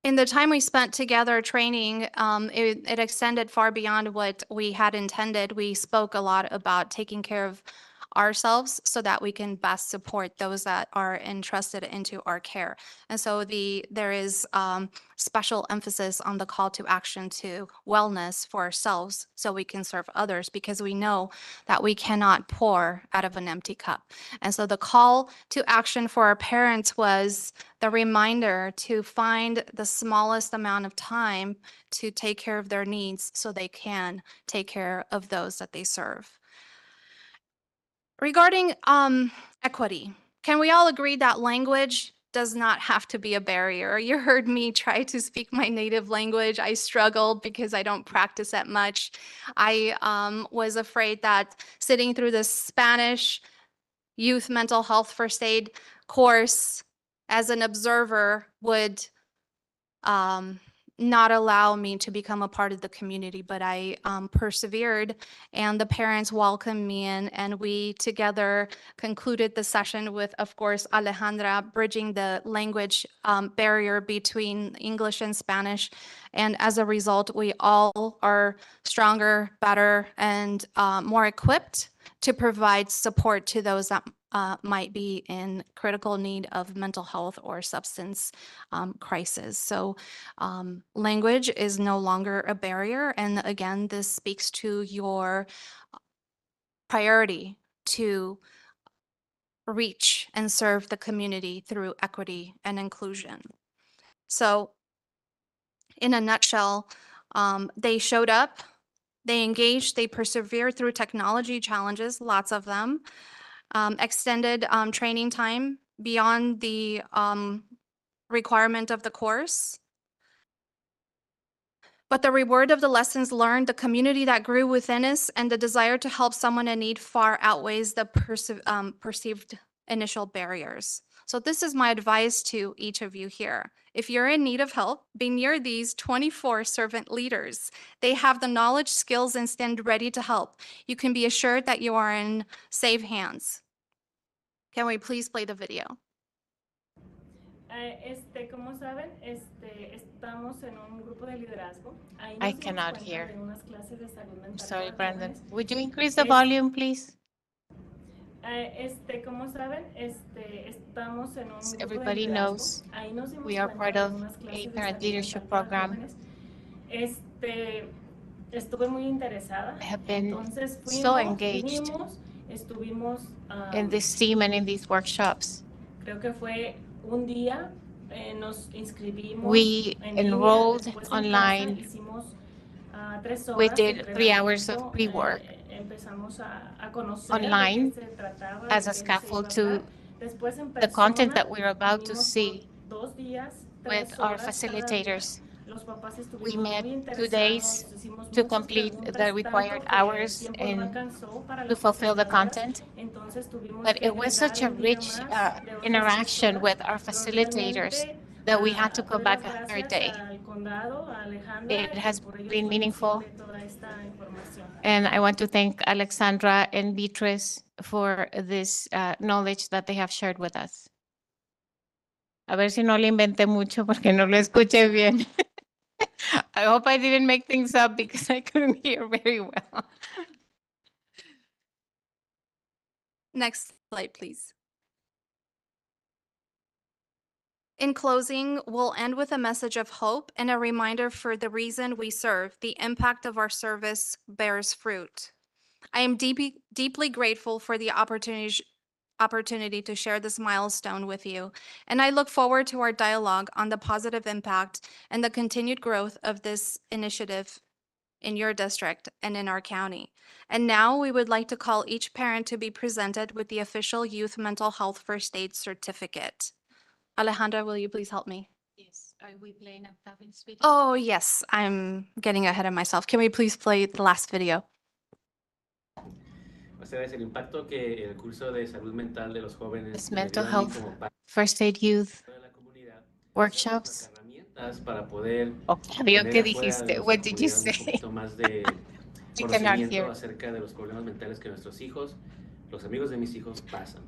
in the time we spent together training, it extended far beyond what we had intended. We spoke a lot about taking care of ourselves so that we can best support those that are entrusted into our care. And so there is special emphasis on the call to action to wellness for ourselves so we can serve others, because we know that we cannot pour out of an empty cup. And so the call to action for our parents was the reminder to find the smallest amount of time to take care of their needs so they can take care of those that they serve. Regarding equity, can we all agree that language does not have to be a barrier? You heard me try to speak my native language. I struggled because I don't practice it much. I was afraid that sitting through the Spanish youth mental health first aid course as an observer would not allow me to become a part of the community, but I persevered, and the parents welcomed me in, and we together concluded the session with, of course, Alejandra bridging the language barrier between English and Spanish. And as a result, we all are stronger, better, and more equipped to provide support to those that might be in critical need of mental health or substance crisis. So language is no longer a barrier. And again, this speaks to your priority to reach and serve the community through equity and inclusion. So in a nutshell, they showed up, they engaged, they persevered through technology challenges, lots of them, extended training time beyond the requirement of the course. But the reward of the lessons learned, the community that grew within us, and the desire to help someone in need far outweighs the perceived initial barriers. So this is my advice to each of you here. If you're in need of help, be near these 24 servant leaders. They have the knowledge, skills, and stand ready to help. You can be assured that you are in safe hands. Can we please play the video? Como saben, estamos en un grupo de liderazgo. Ahí I nos dimos cannot cuenta hear. de unas clases de salud mental Sorry, para Brandon. jóvenes. Would you increase the volume, please? Como saben, estamos en un So grupo de everybody liderazgo. knows Ahí nos dimos we are cuenta part de of unas a clases de parent salud leadership mental para program. jóvenes. Estuve muy interesada. I have been Entonces so engaged estuvimos in this team and in these workshops. creo que fue un día, nos inscribimos We en enrolled línea, después online. en casa hicimos 3 We horas de did 3 hours of entrenamiento, pre-work empezamos a conocer online de qué se trataba, as de a qué se iba a scaffold hablar. to Después en the content that persona we're about to vinimos see por 2 días, with 3 our horas cada día. facilitators. Los papás We estuvimos met muy 2 days interesados, hicimos to muchas complete preguntas, the required tanto que el hours tiempo no and alcanzó para to las fulfill the facilitadoras. content. Entonces tuvimos But que it was agregar such a un día rich más de otras 3 interaction horas, with our pero facilitators realmente that we had to come doy back las a third gracias day. al condado, a Alejandra, It que has por ellos been fue meaningful. posible toda esta información. And I want to thank Alexandra and Beatrice for this knowledge that they have shared with us. A ver si no le inventé mucho porque no lo escuché bien. I hope I didn't make things up because I couldn't hear very well. Next slide, please. In closing, we'll end with a message of hope and a reminder for the reason we serve. The impact of our service bears fruit. I am deeply grateful for the opportunity to share this milestone with you, and I look forward to our dialogue on the positive impact and the continued growth of this initiative in your district and in our county. And now we would like to call each parent to be presented with the official Youth Mental Health First Aid Certificate. Alejandra, will you please help me? Yes, are we playing Octavian's video? Oh, yes, I'm getting ahead of myself. Can we please play the last video? El impacto que el curso de salud mental de los jóvenes This me mental dio a mí health como parte first aid youth de la comunidad, workshops. herramientas para poder Octavio, tener ¿qué afuera de dijiste? nuestra What did you comunidad un say? poquito más de I cannot conocimiento hear. acerca de los problemas mentales que nuestros hijos, los amigos de mis hijos pasan.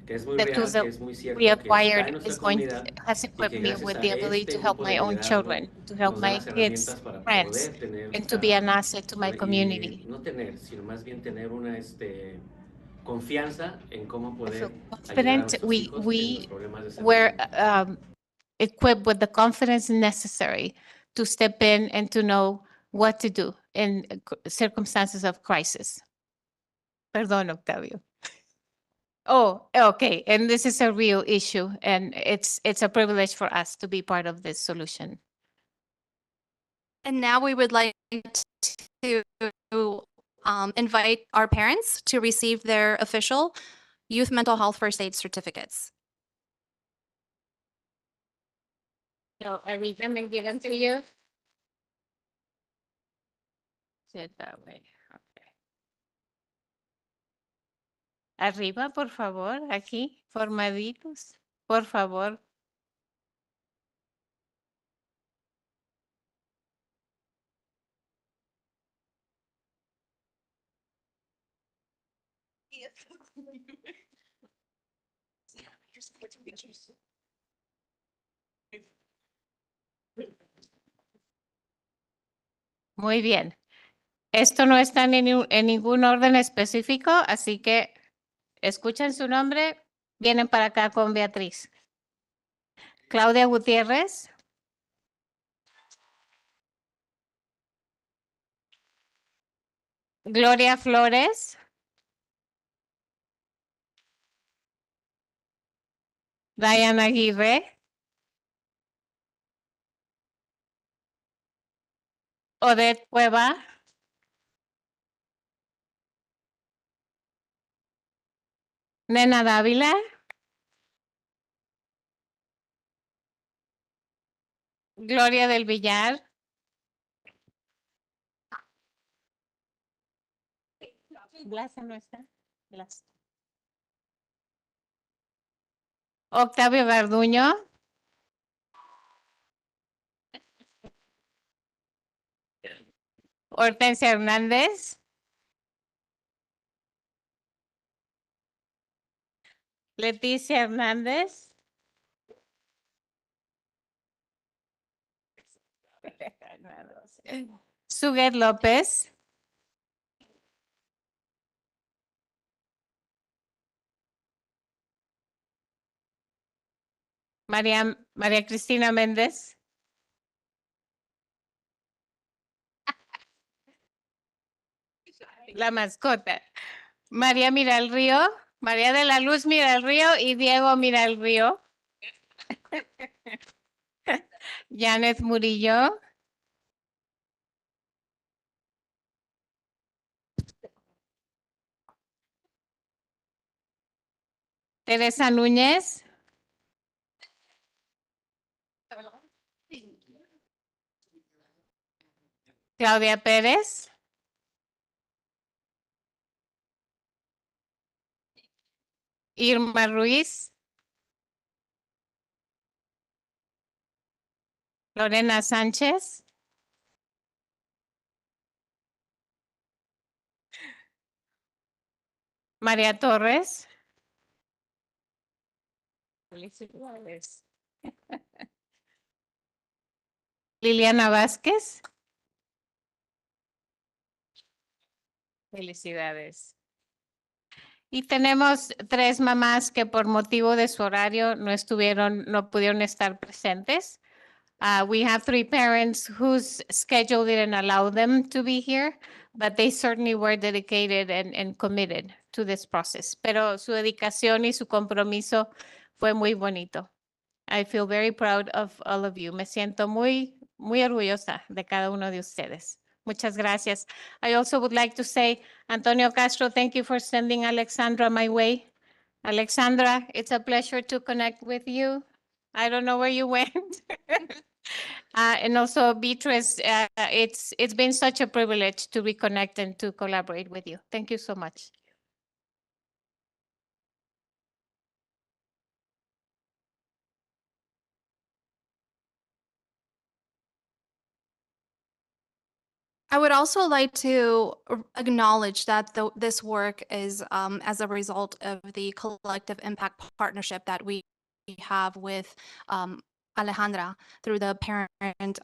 que es muy The real, tools que that es muy cierto, we que está acquired en nuestra is going comunidad has y equipped que me gracias with a the ability este to help grupo my de own liderazgo children, to help nos da my las kids' herramientas para friends, poder tener, and to be an asset to my y community. no tener, sino más bien tener una confianza en cómo I feel poder ayudar a confident nuestros hijos en los we problemas de were seguridad. equipped with the confidence necessary to step in and to know what to do in circumstances of crisis. Perdón, Octavio. Oh, okay. And this is a real issue, and it's a privilege for us to be part of this solution. And now we would like to invite our parents to receive their official youth mental health first aid certificates. So I read them and give them to you. Sit that way. Okay. Arriba, por favor, aquí, formaditos, por favor. Muy bien. Esto no está en ningún orden específico, así que escuchan su nombre, vienen para acá con Beatriz. Claudia Gutiérrez. Gloria Flores. Diana Aguirre. Odette Cueva. Nena Dávila. Gloria del Villar. Blasa no está. Blasa. Octavio Garduño. Hortensia Hernández. Leticia Hernández. Suget López. María Cristina Méndez. La mascota. María Mira el Río. María de la Luz Mira el Río y Diego Mira el Río. Janet Murillo. Teresa Núñez. Claudia Pérez. Irma Ruiz. Lorena Sánchez. María Torres. Felicidades. Liliana Vázquez. Felicidades. Y tenemos 3 mamás que por motivo de su horario no pudieron estar presentes. We have 3 parents whose schedule didn't allow them to be here, but they certainly were dedicated and committed to this process. Pero su dedicación y su compromiso fue muy bonito. I feel very proud of all of you. Me siento muy orgullosa de cada uno de ustedes. Muchas gracias. I also would like to say, Antonio Castro, thank you for sending Alexandra my way. Alexandra, it's a pleasure to connect with you. I don't know where you went. And also Beatrice, it's been such a privilege to reconnect and to collaborate with you. Thank you so much. I would also like to acknowledge that this work is as a result of the collective impact partnership that we have with Alejandra through the parent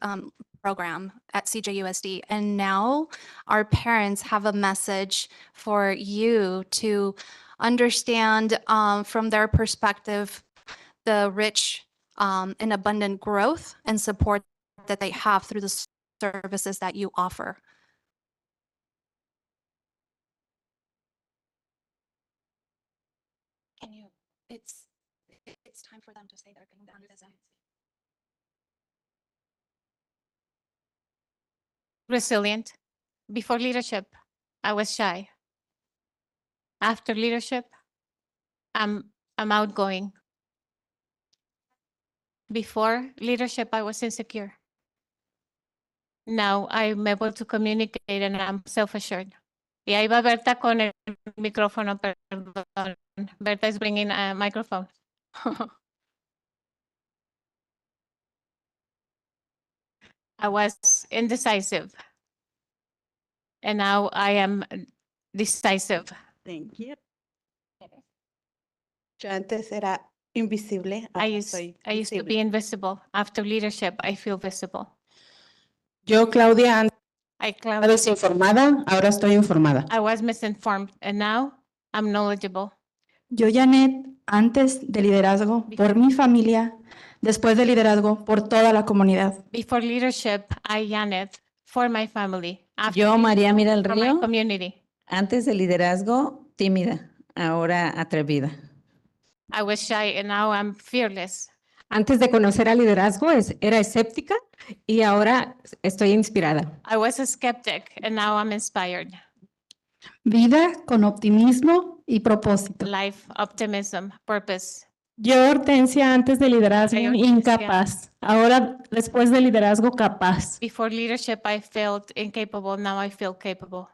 program at CJUSD. And now our parents have a message for you to understand from their perspective the rich and abundant growth and support that they have through the services that you offer. Can you, it's time for them to say they're going to visit. Resilient. Before leadership, I was shy. After leadership, I'm outgoing. Before leadership, I was insecure. Now I'm able to communicate and I'm self-assured. Y ahí va Berta con el micrófono, perdón. Berta is bringing a microphone. I was indecisive. And now I am decisive. Thank you. Yo antes era invisible. I ahora used soy to visible. be invisible. After leadership, I feel visible. Yo, Claudia, antes I, era desinformada, ahora estoy informada. I was misinformed and now I'm knowledgeable. Yo, Janet, antes de liderazgo, por mi familia, después de liderazgo, por toda la comunidad. Before leadership, I Janet for my family. After Yo, María Mira del for my Río, community. antes de liderazgo, tímida, ahora atrevida. I was shy and now I'm fearless. Antes de conocer al liderazgo era escéptica y ahora estoy inspirada. I was a skeptic and now I'm inspired. Vida con optimismo y propósito. Life, optimism, purpose. Yo, Hortensia, antes de liderazgo, Ay, Hortensia. incapaz. Ahora, después de liderazgo, capaz. Before leadership, I felt incapable. Now I feel capable.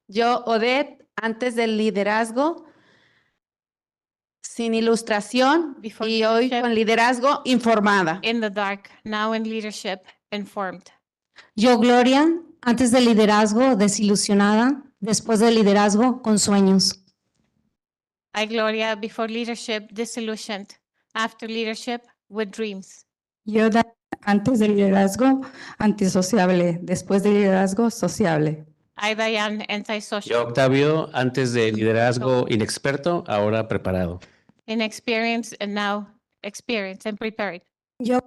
Yo, Odette, antes del liderazgo, sin ilustración Before y hoy leadership. con liderazgo informada. In the dark, now in leadership, informed. Yo, Gloria, antes del liderazgo, desilusionada, después del liderazgo, con sueños. I, Gloria, before leadership, disillusioned. After leadership, with dreams. Yo, antes del liderazgo, antisociable. Después del liderazgo, sociable. I, Diane, antisocial. Yo, Octavio, antes de liderazgo inexperto, ahora preparado. Inexperienced and now experienced and prepared. Yo,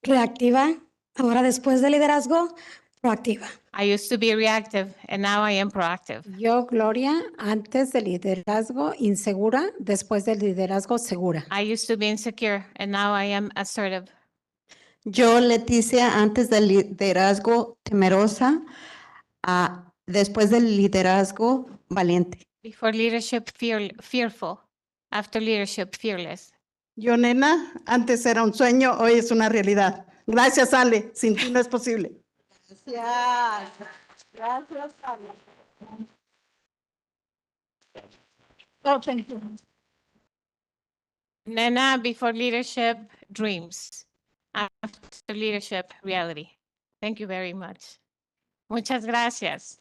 reactiva, ahora después del liderazgo, proactiva. I used to be reactive and now I am proactive. Yo, Gloria, antes del liderazgo insegura, después del liderazgo segura. I used to be insecure and now I am assertive. Yo, Leticia, antes del liderazgo temerosa, después del liderazgo valiente. Before leadership, fearful. After leadership, fearless. Yo, Nena, antes era un sueño, hoy es una realidad. Gracias, Ale. Sin ti no es posible. Gracias. Gracias, Ale. Oh, thank you. Nena, before leadership, dreams. After leadership, reality. Thank you very much. Muchas gracias.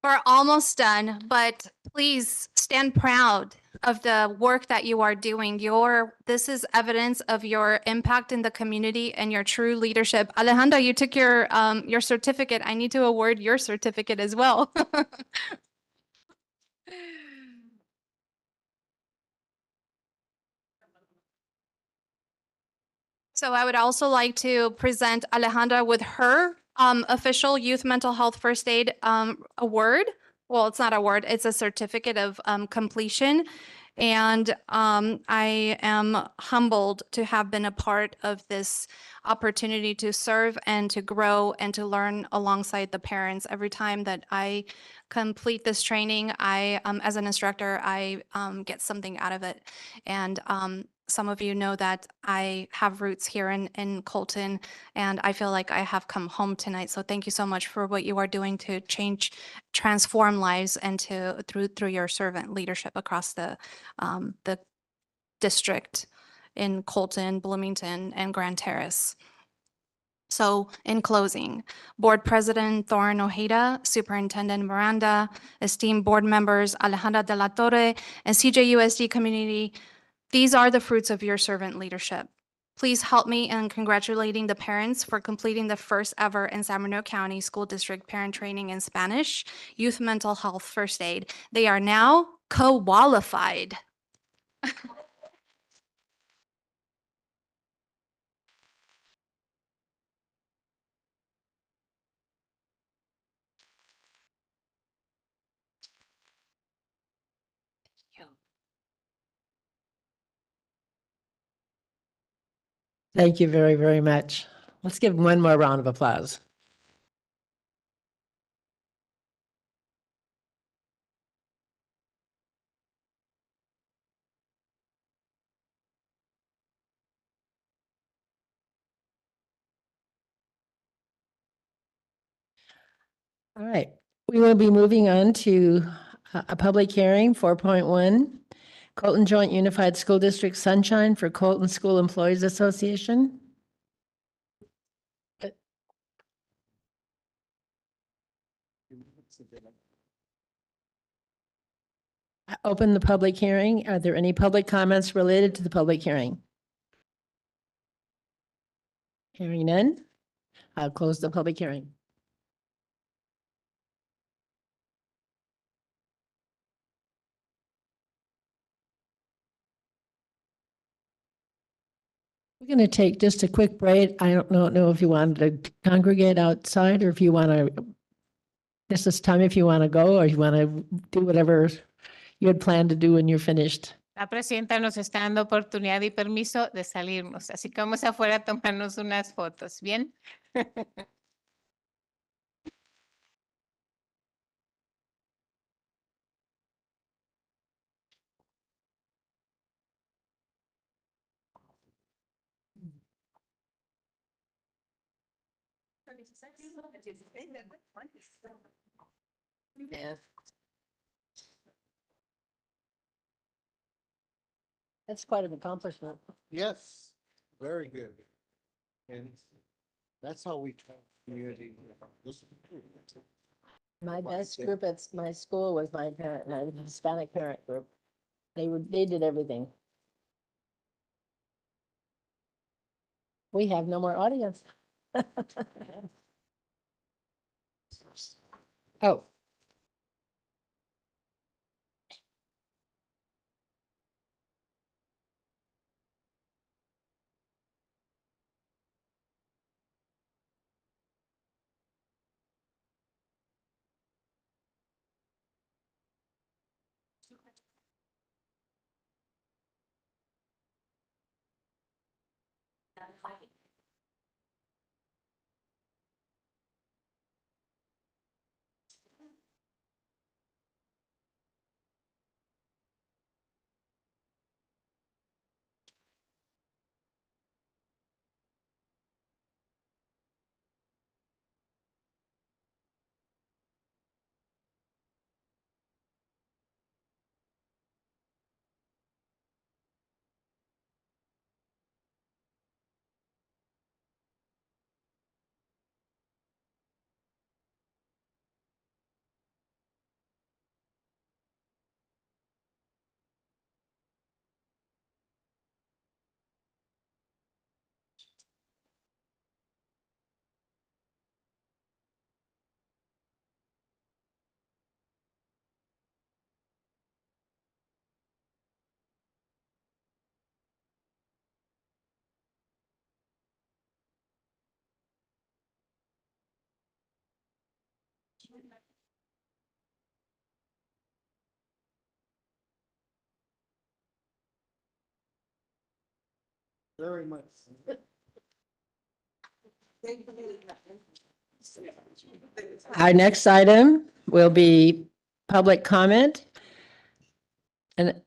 We're almost done, but please stand proud of the work that you are doing. This is evidence of your impact in the community and your true leadership. Alejandra, you took your certificate. I need to award your certificate as well. So I would also like to present Alejandra with her official Youth Mental Health First Aid award. Well, it's not an award, it's a certificate of completion. And I am humbled to have been a part of this opportunity to serve and to grow and to learn alongside the parents. Every time that I complete this training, as an instructor, I get something out of it. And some of you know that I have roots here in Colton, and I feel like I have come home tonight. So thank you so much for what you are doing to transform lives and through your servant leadership across the district. in Colton, Bloomington, and Grand Terrace. So in closing, Board President Thorin Ojeda, Superintendent Miranda, esteemed board members Alejandra de la Torre, and CJUSD community, these are the fruits of your servant leadership. Please help me in congratulating the parents for completing the first ever in San Bernardino County School District parent training in Spanish, youth mental health first aid. They are now qualified. Thank you very, very much. Let's give them one more round of applause. All right, we will be moving on to a public hearing, 4.1, Colton Joint Unified School District Sunshine for Colton School Employees Association. I open the public hearing. Are there any public comments related to the public hearing? Hearing none, I'll close the public hearing. We're going to take just a quick break. I don't know if you wanted to congregate outside or if you want to, this is time if you want to go or you want to do whatever you had planned to do when you're finished. La presidenta nos está dando oportunidad y permiso de salirnos, así que vamos afuera a tomarnos unas fotos, ¿bien? Yeah. That's quite an accomplishment. Yes, very good. And that's how we try community. My best group at my school was my Hispanic parent group. They did everything. We have no more audience. Oh. Very much. Our next item will be public comment. And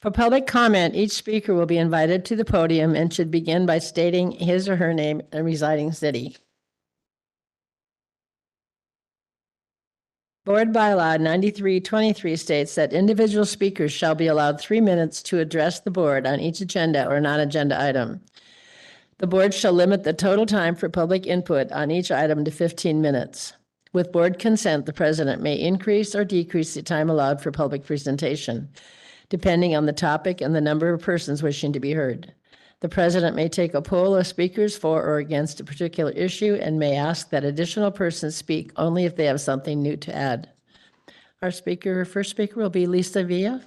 for public comment, each speaker will be invited to the podium and should begin by stating his or her name and residing city. Board Bylaw 9323 states that individual speakers shall be allowed 3 minutes to address the board on each agenda or non-agenda item. The board shall limit the total time for public input on each item to 15 minutes. With board consent, the president may increase or decrease the time allowed for public presentation, depending on the topic and the number of persons wishing to be heard. The president may take a poll of speakers for or against a particular issue and may ask that additional persons speak only if they have something new to add. Our first speaker will be Lisa Villa.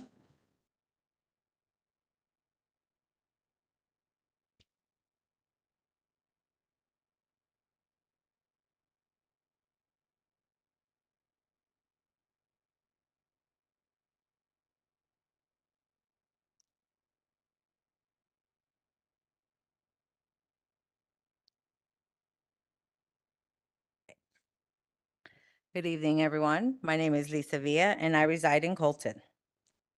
Good evening, everyone. My name is Lisa Villa, and I reside in Colton.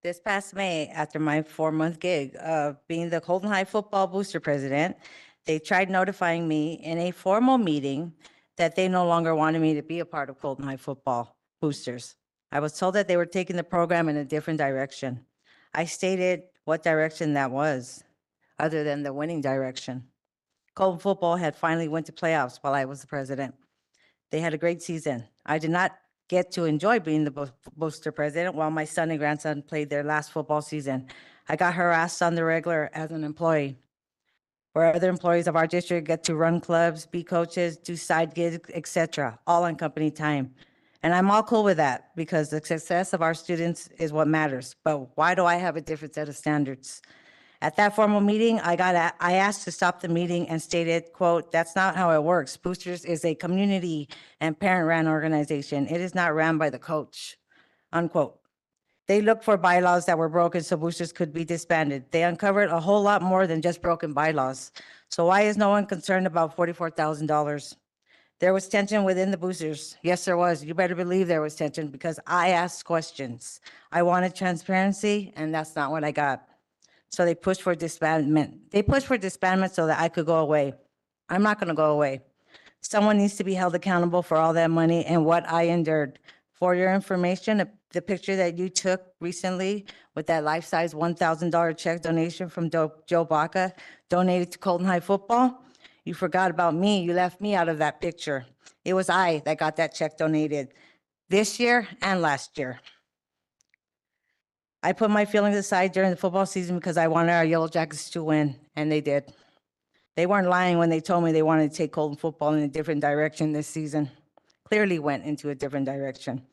This past May, after my 4-month gig of being the Colton High Football Booster President, they tried notifying me in a formal meeting that they no longer wanted me to be a part of Colton High Football Boosters. I was told that they were taking the program in a different direction. I stated what direction that was, other than the winning direction. Colton football had finally went to playoffs while I was the president. They had a great season. I did not get to enjoy being the booster president while my son and grandson played their last football season. I got harassed on the regular as an employee, where other employees of our district get to run clubs, be coaches, do side gigs, etc., all on company time. And I'm all cool with that because the success of our students is what matters. But why do I have a different set of standards? At that formal meeting, I asked to stop the meeting and stated, quote, "That's not how it works. Boosters is a community and parent-ran organization. It is not ran by the coach," unquote. They looked for bylaws that were broken so boosters could be disbanded. They uncovered a whole lot more than just broken bylaws. So why is no one concerned about $44,000? There was tension within the boosters. Yes, there was. You better believe there was tension because I asked questions. I wanted transparency, and that's not what I got. So they pushed for disbandment. They pushed for disbandment so that I could go away. I'm not going to go away. Someone needs to be held accountable for all that money and what I endured. For your information, the picture that you took recently with that life-size $1,000 check donation from Joe Baca donated to Colton High Football, you forgot about me. You left me out of that picture. It was I that got that check donated this year and last year. I put my feelings aside during the football season because I wanted our Yellow Jackets to win, and they did. They weren't lying when they told me they wanted to take Colton football in a different direction this season. Clearly went into a different direction.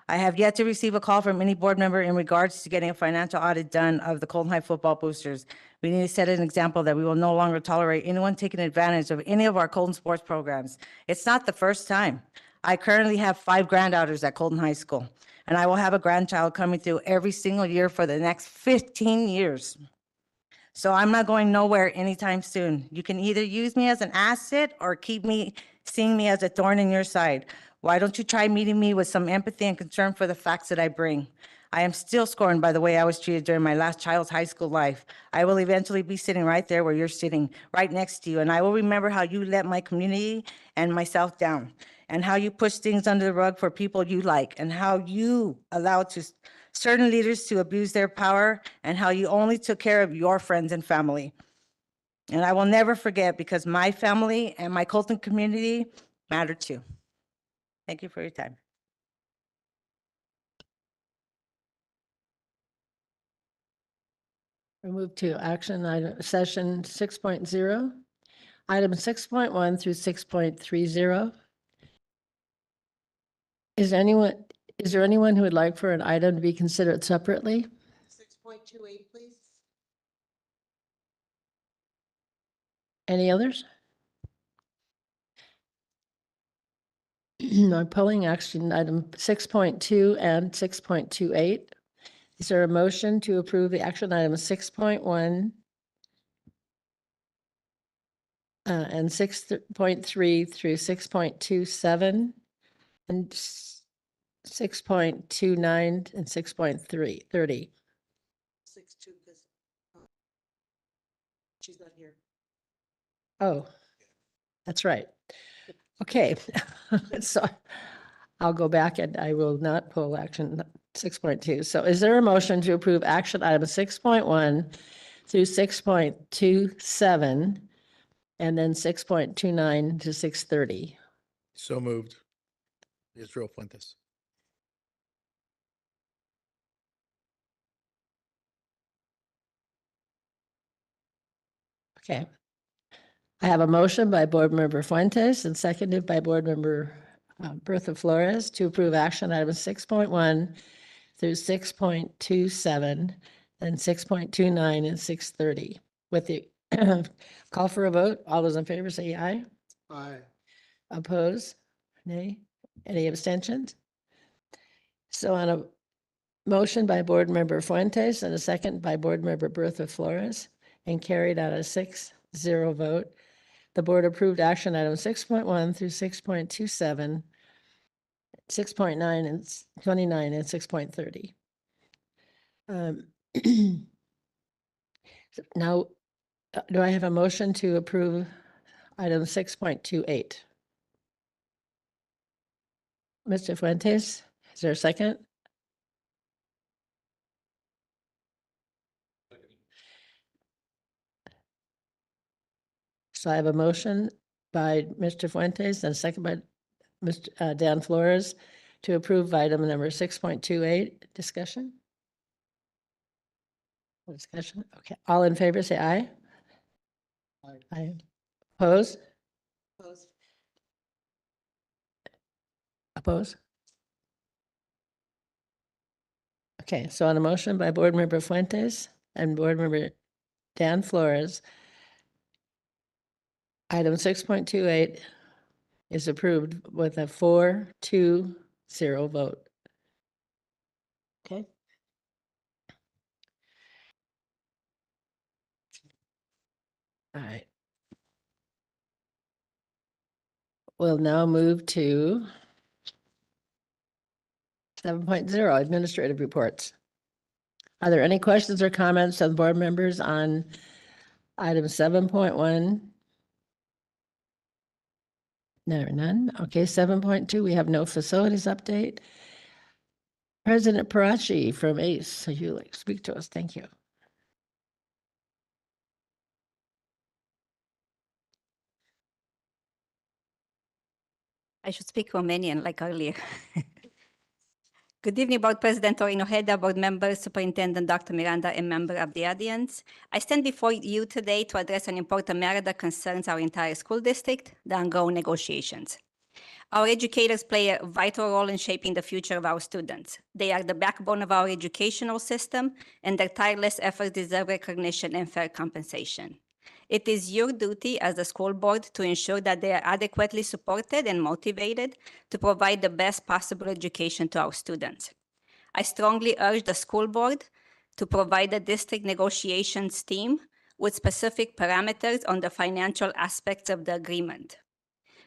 I have yet to receive a call from any board member in regards to getting a financial audit done of the Colton High Football Boosters. We need to set an example that we will no longer tolerate anyone taking advantage of any of our Colton sports programs. It's not the first time. I currently have 5 granddaughters at Colton High School, and I will have a grandchild coming through every single year for the next 15 years. So I'm not going nowhere anytime soon. You can either use me as an asset or keep seeing me as a thorn in your side. Why don't you try meeting me with some empathy and concern for the facts that I bring? I am still scorned by the way I was treated during my last child's high school life. I will eventually be sitting right there where you're sitting, right next to you, and I will remember how you let my community and myself down, and how you pushed things under the rug for people you like, and how you allowed certain leaders to abuse their power, and how you only took care of your friends and family. And I will never forget because my family and my Colton community matter too. Thank you for your time. We move to action item, session 6.0, item 6.1 through 6.30. Is there anyone who would like for an item to be considered separately? 6.28, please. Any others? I'm pulling action item 6.2 and 6.28. Is there a motion to approve the action item 6.1 and 6.3 through 6.27 and 6.29 and 6.30? 6.2, because she's not here. Oh, that's right. Okay. So I'll go back and I will not pull action 6.2. So is there a motion to approve action item 6.1 through 6.27 and then 6.29 to 6:30? So moved. Israel Fuentes. Okay. I have a motion by Board Member Fuentes and seconded by Board Member Bertha Flores to approve action items 6.1 through 6.27 and 6.29 and 6:30. With the call for a vote, all those in favor say aye. Aye. Oppose? Nay? Any abstentions? So on a motion by Board Member Fuentes and a second by Board Member Bertha Flores and carried on a 6-0 vote, the board approved action item 6.1 through 6.27, 6.9 and 29 and 6.30. Now, do I have a motion to approve item 6.28? Mr. Fuentes, is there a second? So I have a motion by Mr. Fuentes and a second by Mr. Dan Flores to approve item number 6.28. Discussion? Discussion? Okay. All in favor, say aye. Aye. Oppose? Oppose. Oppose? Okay, so on a motion by Board Member Fuentes and Board Member Dan Flores, item 6.28 is approved with a 4-2-0 vote. Okay. All right. We'll now move to 7.0 administrative reports. Are there any questions or comments of board members on item 7.1? No, none. Okay, 7.2, we have no facilities update. President Parachi from ACE, so you like speak to us. Thank you. I should speak Romanian like earlier. Good evening, Board President Torino Ojeda, Board Members, Superintendent Dr. Miranda, and member of the audience. I stand before you today to address an important matter that concerns our entire school district, the ongoing negotiations. Our educators play a vital role in shaping the future of our students. They are the backbone of our educational system, and their tireless efforts deserve recognition and fair compensation. It is your duty as the school board to ensure that they are adequately supported and motivated to provide the best possible education to our students. I strongly urge the school board to provide the district negotiations team with specific parameters on the financial aspects of the agreement.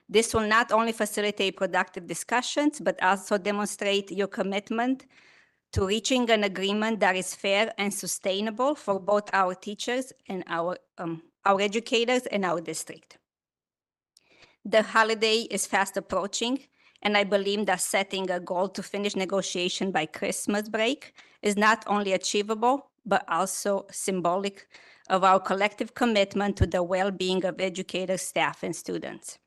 This will not only facilitate productive discussions, but also demonstrate your commitment to reaching an agreement that is fair and sustainable for both our teachers and our educators and our district. The holiday is fast approaching, and I believe that setting a goal to finish negotiation by Christmas break is not only achievable, but also symbolic of our collective commitment to the well-being of educators, staff, and students.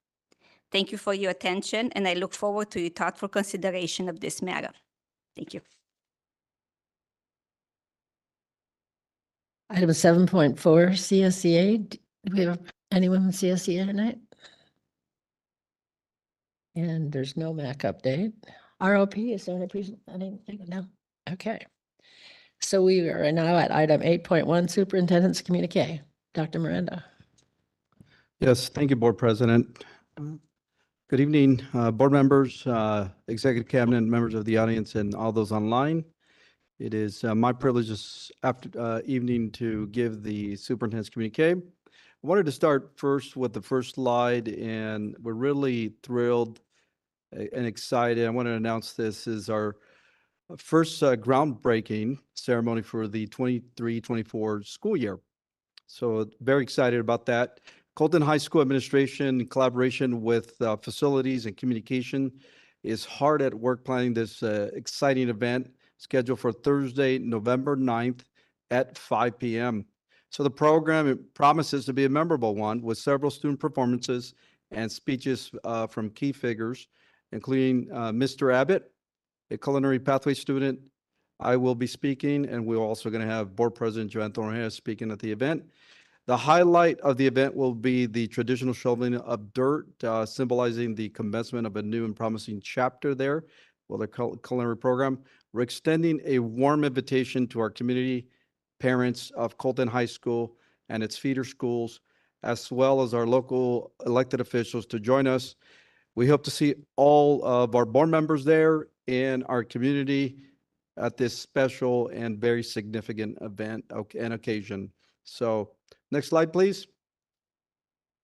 Thank you for your attention, and I look forward to your thoughtful consideration of this matter. Thank you. Item 7.4, CSEA. Do we have anyone from CSEA tonight? And there's no MAC update. ROP, is there anything? No? Okay. So we are now at item 8.1, Superintendent's Communique. Dr. Miranda. Yes, thank you, Board President. Good evening, board members, executive cabinet, members of the audience, and all those online. It is my privilege this evening to give the superintendent's communique. I wanted to start first with the first slide, and we're really thrilled and excited. I want to announce this is our first groundbreaking ceremony for the 23-24 school year. So very excited about that. Colton High School administration in collaboration with facilities and communication is hard at work planning this exciting event scheduled for Thursday, November 9th at 5 p.m. So the program it promises to be a memorable one with several student performances and speeches from key figures, including Mr. Abbott, a culinary pathway student. I will be speaking, and we're also going to have Board President Joanne Thornhill speaking at the event. The highlight of the event will be the traditional shoveling of dirt, symbolizing the commencement of a new and promising chapter there with the culinary program. We're extending a warm invitation to our community, parents of Colton High School and its feeder schools, as well as our local elected officials to join us. We hope to see all of our board members there in our community at this special and very significant event and occasion. So next slide, please.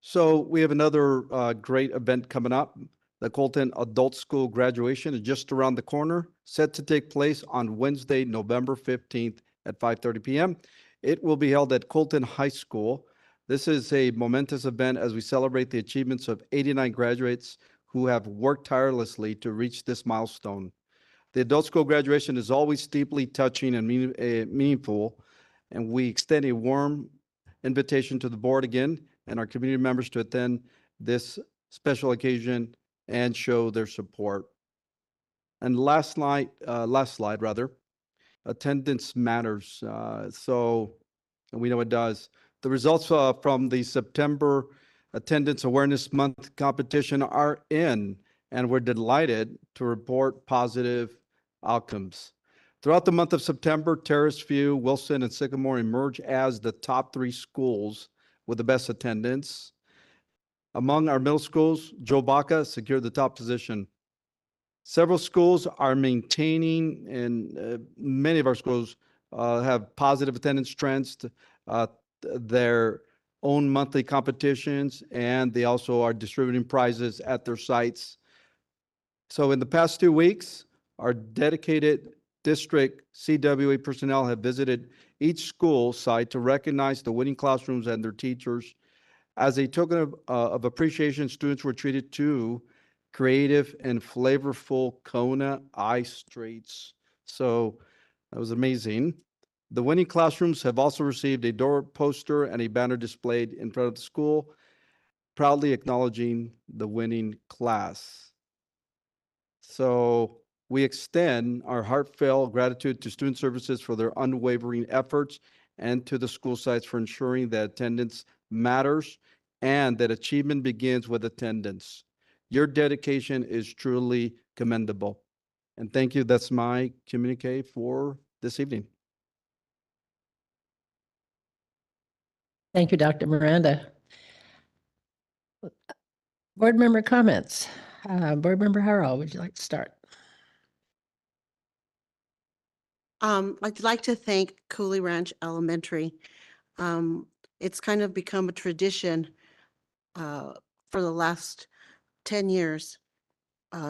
So we have another great event coming up. The Colton Adult School graduation is just around the corner, set to take place on Wednesday, November 15th at 5:30 p.m. It will be held at Colton High School. This is a momentous event as we celebrate the achievements of 89 graduates who have worked tirelessly to reach this milestone. The adult school graduation is always deeply touching and meaningful, and we extend a warm invitation to the board again and our community members to attend this special occasion and show their support. And last slide rather, attendance matters. And we know it does. The results from the September Attendance Awareness Month competition are in, and we're delighted to report positive outcomes. Throughout the month of September, Terrace View, Wilson, and Sycamore emerged as the top 3 schools with the best attendance. Among our middle schools, Joe Baca secured the top position. Several schools are maintaining, and many of our schools have positive attendance trends, their own monthly competitions, and they also are distributing prizes at their sites. So in the past 2 weeks, our dedicated district CWA personnel have visited each school site to recognize the winning classrooms and their teachers. As a token of appreciation, students were treated to creative and flavorful Kona ice treats. So that was amazing. The winning classrooms have also received a door poster and a banner displayed in front of the school, proudly acknowledging the winning class. So we extend our heartfelt gratitude to Student Services for their unwavering efforts and to the school sites for ensuring that attendance matters and that achievement begins with attendance. Your dedication is truly commendable. And thank you. That's my communique for this evening. Thank you, Dr. Miranda. Board member comments. Board member Harrell, would you like to start? I'd like to thank Cooley Ranch Elementary. It's kind of become a tradition for the last 10 years,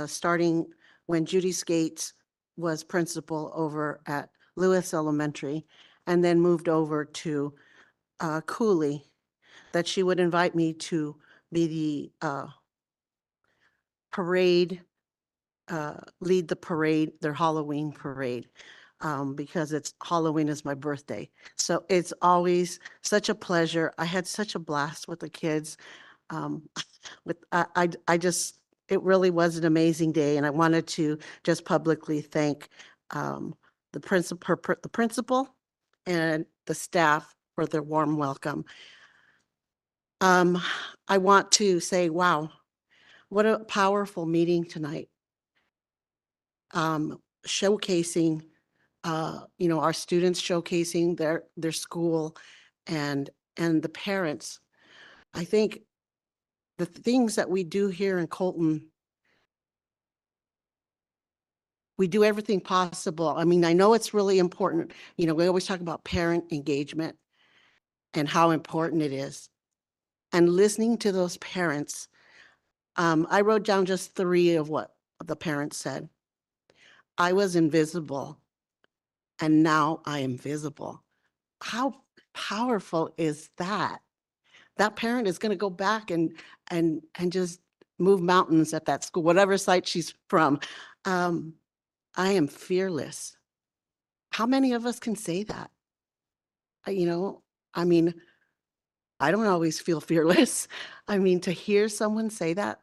starting when Judy Skates was principal over at Lewis Elementary and then moved over to Cooley, that she would invite me to be the parade, lead the parade, their Halloween parade. Because Halloween is my birthday. So it's always such a pleasure. I had such a blast with the kids. It really was an amazing day, and I wanted to just publicly thank the principal and the staff for their warm welcome. I want to say, wow, what a powerful meeting tonight. Showcasing our students, showcasing their school and the parents. I think the things that we do here in Colton, we do everything possible. I mean, I know it's really important. We always talk about parent engagement and how important it is. And listening to those parents, I wrote down just 3 of what the parents said. I was invisible, and now I am visible. How powerful is that? That parent is going to go back and just move mountains at that school, whatever site she's from. I am fearless. How many of us can say that? You know, I mean, I don't always feel fearless. I mean, to hear someone say that.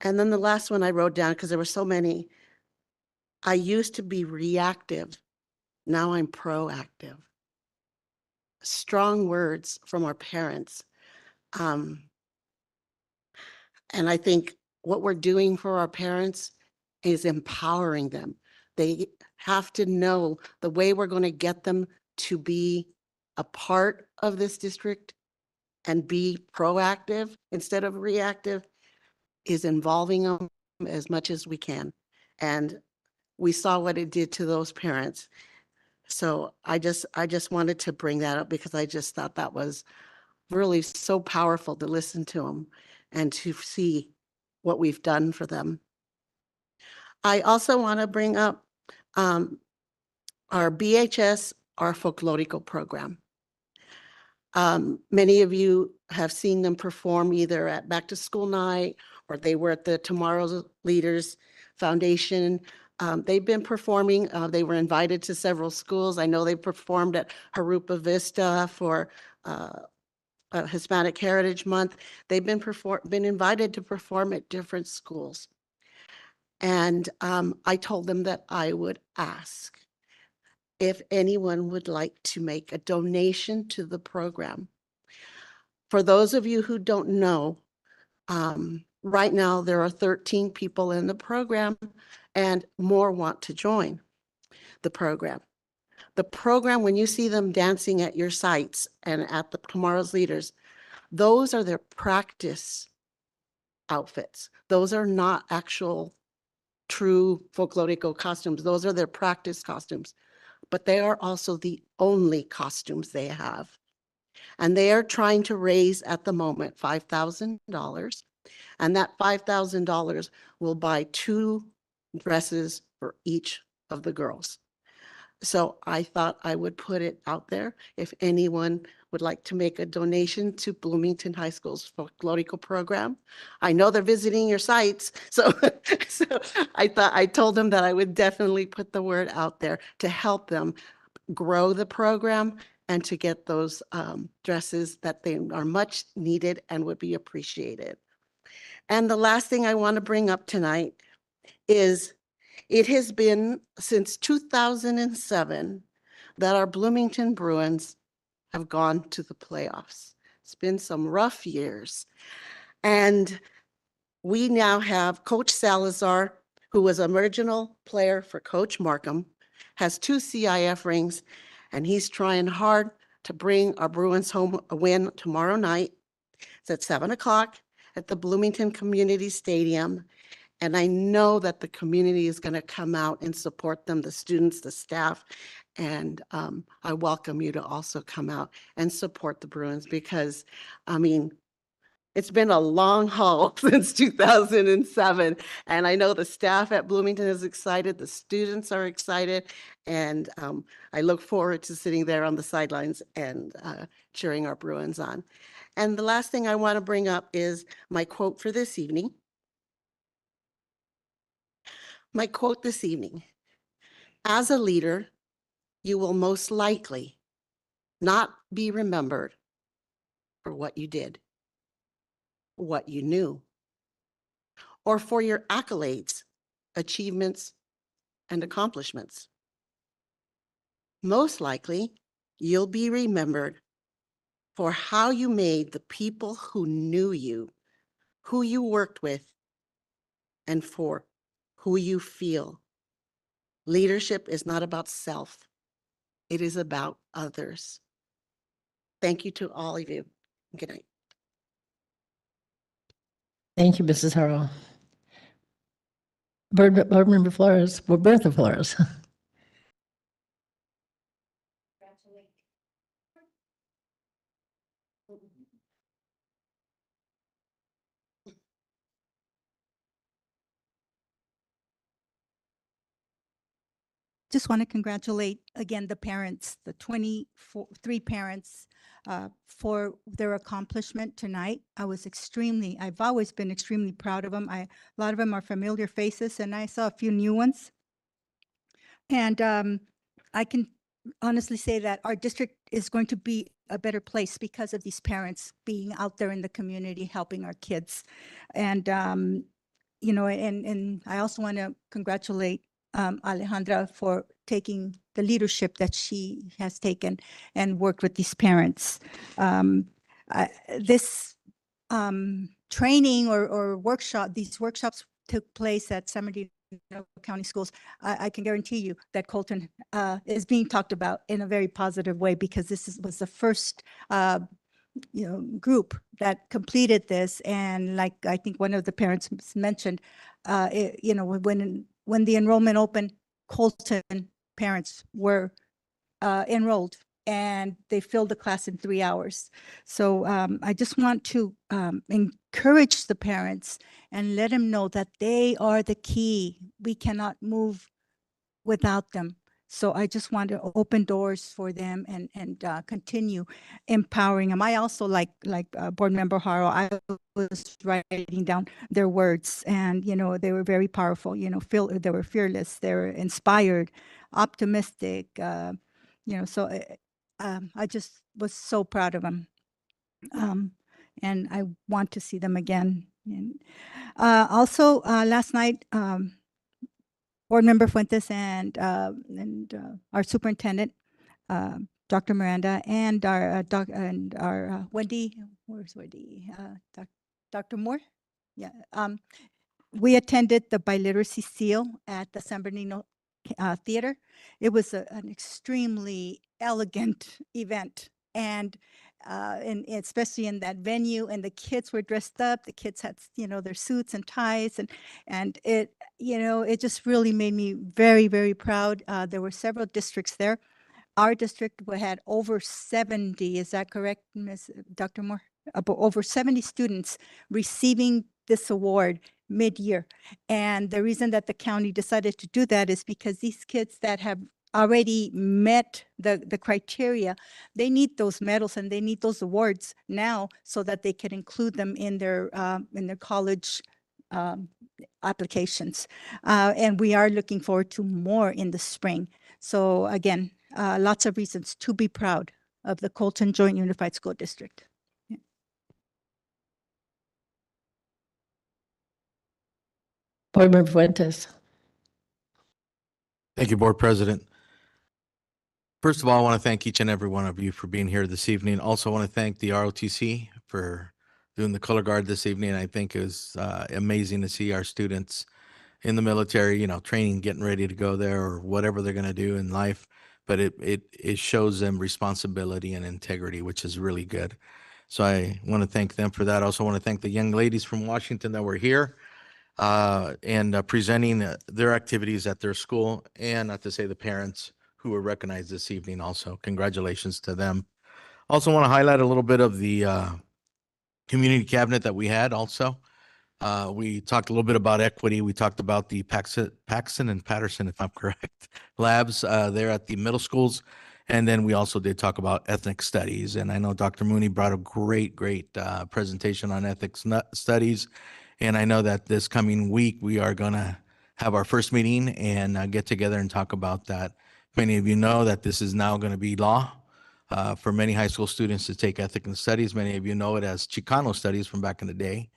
And then the last one I wrote down, because there were so many, I used to be reactive. Now I'm proactive. Strong words from our parents. And I think what we're doing for our parents is empowering them. They have to know the way we're going to get them to be a part of this district and be proactive instead of reactive is involving them as much as we can. And we saw what it did to those parents. So I just wanted to bring that up because I just thought that was really so powerful to listen to them and to see what we've done for them. I also want to bring up our BHS, our Folklorico program. Many of you have seen them perform either at Back to School Night or they were at the Tomorrow's Leaders Foundation. They've been performing. They were invited to several schools. I know they performed at Harupa Vista for Hispanic Heritage Month. They've been invited to perform at different schools. And I told them that I would ask if anyone would like to make a donation to the program. For those of you who don't know, right now there are 13 people in the program and more want to join the program. The program, when you see them dancing at your sites and at the Tomorrow's Leaders, those are their practice outfits. Those are not actual true folklorico costumes. Those are their practice costumes, but they are also the only costumes they have. And they are trying to raise at the moment $5,000. And that $5,000 will buy 2 dresses for each of the girls. So I thought I would put it out there if anyone would like to make a donation to Bloomington High School's Folklorico program. I know they're visiting your sites, so I told them that I would definitely put the word out there to help them grow the program and to get those dresses that they are much needed and would be appreciated. And the last thing I want to bring up tonight is it has been since 2007 that our Bloomington Bruins have gone to the playoffs. It's been some rough years. And we now have Coach Salazar, who was an original player for Coach Markham, has 2 CIF rings, and he's trying hard to bring our Bruins home a win tomorrow night. It's at 7 o'clock at the Bloomington Community Stadium. And I know that the community is going to come out and support them, the students, the staff. And I welcome you to also come out and support the Bruins because, I mean, it's been a long haul since 2007. And I know the staff at Bloomington is excited, the students are excited, and I look forward to sitting there on the sidelines and cheering our Bruins on. And the last thing I want to bring up is my quote for this evening. My quote this evening: as a leader, you will most likely not be remembered for what you did, what you knew, or for your accolades, achievements, and accomplishments. Most likely, you'll be remembered for how you made the people who knew you, who you worked with, and for who you feel. Leadership is not about self. It is about others. Thank you to all of you. Good night. Thank you, Mrs. Harrell. Board Member Flores, Bertha Flores. Just want to congratulate again the parents, the 23 parents for their accomplishment tonight. I've always been extremely proud of them. A lot of them are familiar faces, and I saw a few new ones. And I can honestly say that our district is going to be a better place because of these parents being out there in the community helping our kids. And, and I also want to congratulate Alejandra for taking the leadership that she has taken and worked with these parents. This training or workshop, these workshops took place at San Bernardino County Schools. I can guarantee you that Colton is being talked about in a very positive way because was the first group that completed this. And like I think one of the parents mentioned, when the enrollment opened, Colton parents were enrolled and they filled the class in 3 hours. So I just want to encourage the parents and let them know that they are the key. We cannot move without them. So I just want to open doors for them and continue empowering them. I also like Board Member Haro, I was writing down their words, and they were very powerful. They were fearless, they were inspired, optimistic. So I just was so proud of them, and I want to see them again. And also last night. Board Member Fuentes and our superintendent, Dr. Miranda, and our Wendy, where's Wendy? Dr. Moore? Yeah. We attended the Biliteracy Seal at the San Bernardino Theater. It was an extremely elegant event, and especially in that venue, and the kids were dressed up. The kids had, their suits and ties, and it, it just really made me very, very proud. There were several districts there. Our district had over 70, is that correct, Ms. Dr. Moore? About over 70 students receiving this award mid-year. And the reason that the county decided to do that is because these kids that have already met the criteria, they need those medals and they need those awards now so that they can include them in their college applications. And we are looking forward to more in the spring. So again, lots of reasons to be proud of the Colton Joint Unified School District. Board Member Fuentes. Thank you, Board President. First of all, I want to thank each and every one of you for being here this evening. Also want to thank the ROTC for doing the color guard this evening. I think it was amazing to see our students in the military, training, getting ready to go there or whatever they're going to do in life. But it shows them responsibility and integrity, which is really good. So I want to thank them for that. I also want to thank the young ladies from Washington that were here and presenting their activities at their school, and not to say the parents who were recognized this evening also. Congratulations to them. Also want to highlight a little bit of the community cabinet that we had also. We talked a little bit about equity. We talked about the Paxson and Patterson, if I'm correct, labs there at the middle schools. And then we also did talk about ethnic studies. And I know Dr. Mooney brought a great presentation on ethics studies. And I know that this coming week, we are going to have our first meeting and get together and talk about that. Many of you know that this is now going to be law for many high school students to take ethical studies. Many of you know it as Chicano studies from back in the day.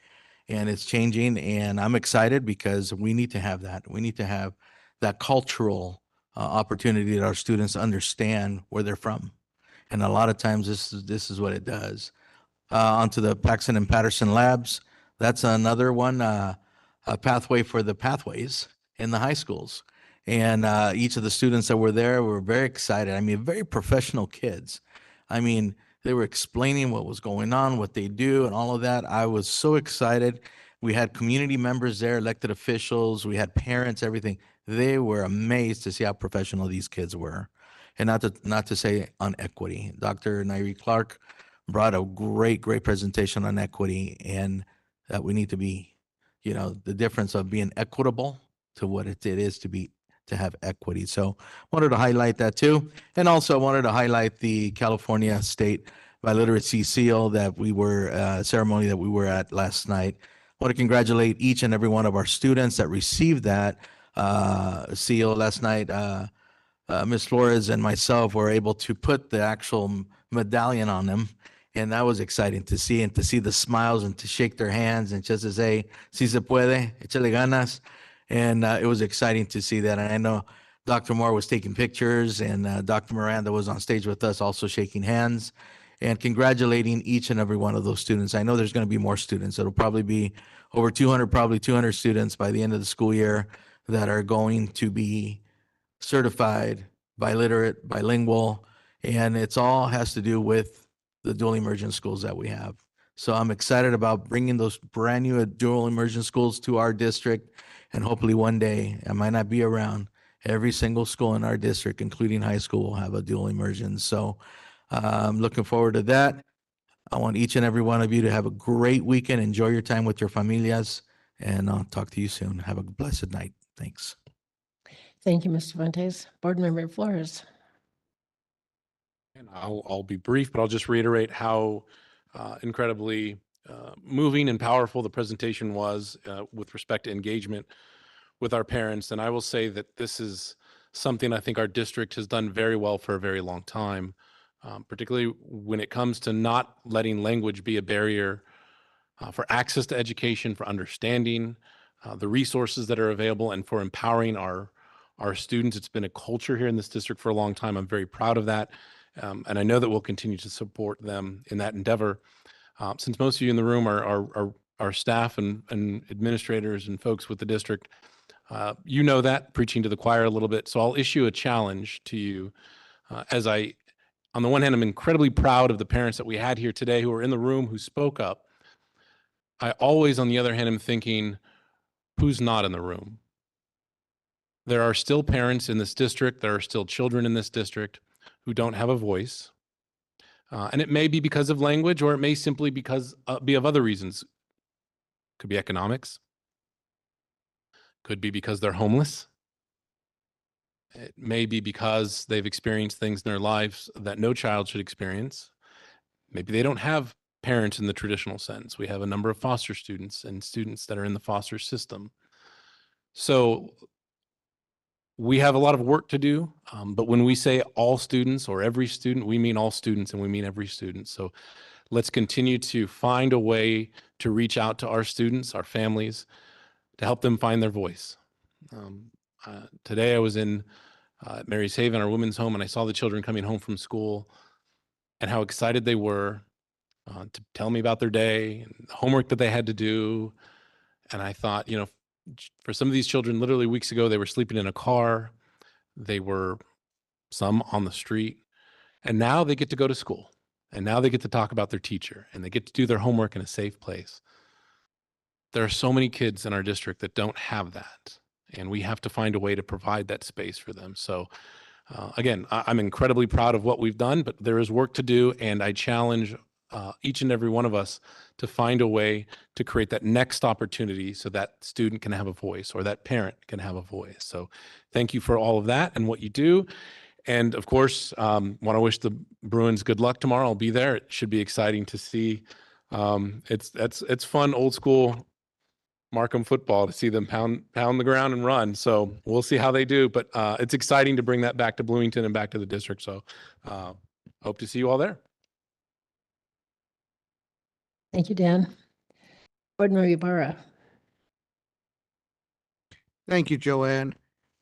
And it's changing, and I'm excited because we need to have that. We need to have that cultural opportunity that our students understand where they're from. And a lot of times this is what it does. Onto the Paxson and Patterson labs. That's another one, a pathway for the pathways in the high schools. And each of the students that were there were very excited. I mean, very professional kids. I mean, they were explaining what was going on, what they do, and all of that. I was so excited. We had community members there, elected officials. We had parents, everything. They were amazed to see how professional these kids were. And not to say on equity. Dr. Nairi Clark brought a great presentation on equity, and that we need to be, the difference of being equitable to what it is to have equity. So wanted to highlight that too. And also wanted to highlight the California State biliteracy seal that we were, ceremony that we were at last night. I want to congratulate each and every one of our students that received that seal last night. Ms. Flores and myself were able to put the actual medallion on them. And that was exciting to see, and to see the smiles and to shake their hands and just to say, si se puede, échale ganas. And it was exciting to see that. And I know Dr. Moore was taking pictures, and Dr. Miranda was on stage with us also shaking hands and congratulating each and every one of those students. I know there's going to be more students. It'll probably be over 200, probably 200 students by the end of the school year that are going to be certified, biliterate, bilingual, and it's all has to do with the dual immersion schools that we have. So I'm excited about bringing those brand new dual immersion schools to our district, and hopefully one day, I might not be around, every single school in our district, including high school, will have a dual immersion. So I'm looking forward to that. I want each and every one of you to have a great weekend. Enjoy your time with your familias, and I'll talk to you soon. Have a blessed night. Thanks. Thank you, Mr. Fuentes. Board Member Flores. And I'll be brief, but I'll just reiterate how incredibly moving and powerful the presentation was with respect to engagement with our parents. And I will say that this is something I think our district has done very well for a very long time, particularly when it comes to not letting language be a barrier for access to education, for understanding the resources that are available, and for empowering our students. It's been a culture here in this district for a long time. I'm very proud of that. And I know that we'll continue to support them in that endeavor. Since most of you in the room are staff and administrators and folks with the district, you know that, preaching to the choir a little bit. So I'll issue a challenge to you as on the one hand, I'm incredibly proud of the parents that we had here today who were in the room, who spoke up. I always, on the other hand, am thinking, who's not in the room? There are still parents in this district, there are still children in this district who don't have a voice. And it may be because of language, or it may simply be of other reasons. Could be economics. Could be because they're homeless. It may be because they've experienced things in their lives that no child should experience. Maybe they don't have parents in the traditional sense. We have a number of foster students and students that are in the foster system. So we have a lot of work to do, but when we say all students or every student, we mean all students and we mean every student. So let's continue to find a way to reach out to our students, our families, to help them find their voice. Today I was in Mary's Haven, our women's home, and I saw the children coming home from school and how excited they were to tell me about their day and the homework that they had to do. And I thought, you know, for some of these children, literally weeks ago, they were sleeping in a car. They were some on the street. And now they get to go to school. And now they get to talk about their teacher. And they get to do their homework in a safe place. There are so many kids in our district that don't have that. And we have to find a way to provide that space for them. So again, I'm incredibly proud of what we've done, but there is work to do. And I challenge each and every one of us to find a way to create that next opportunity so that student can have a voice or that parent can have a voice. So thank you for all of that and what you do. And of course, want to wish the Bruins good luck tomorrow. I'll be there. It should be exciting to see. It's fun, old school Markham football to see them pound the ground and run. So we'll see how they do, but it's exciting to bring that back to Bloomington and back to the district. So hope to see you all there. Thank you, Dan. Board Member Ibarra. Thank you, Joanne.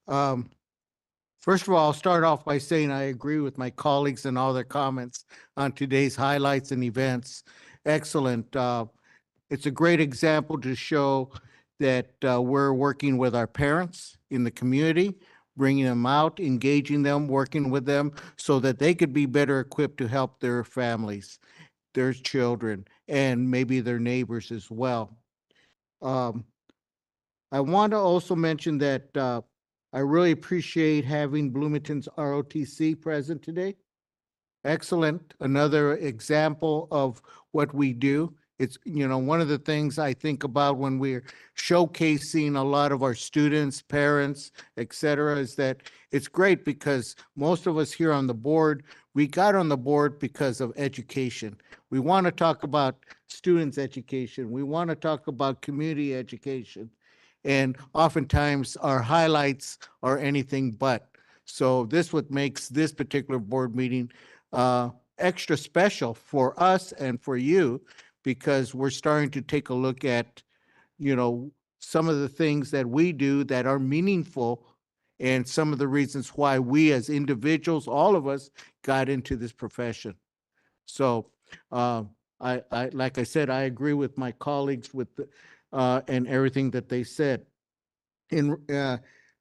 First of all, I'll start off by saying I agree with my colleagues and all their comments on today's highlights and events. Excellent. It's a great example to show that we're working with our parents in the community, bringing them out, engaging them, working with them so that they could be better equipped to help their families, their children, and maybe their neighbors as well. I want to also mention that I really appreciate having Bloomington's ROTC present today. Excellent. Another example of what we do. It's, you know, one of the things I think about when we're showcasing a lot of our students, parents, et cetera, is that it's great because most of us here on the board, we got on the board because of education. We want to talk about students' education. We want to talk about community education. And oftentimes our highlights are anything but. So this what makes this particular board meeting extra special for us and for you, because we're starting to take a look at, you know, some of the things that we do that are meaningful and some of the reasons why we as individuals, all of us, got into this profession. So like I said, I agree with my colleagues with and everything that they said. In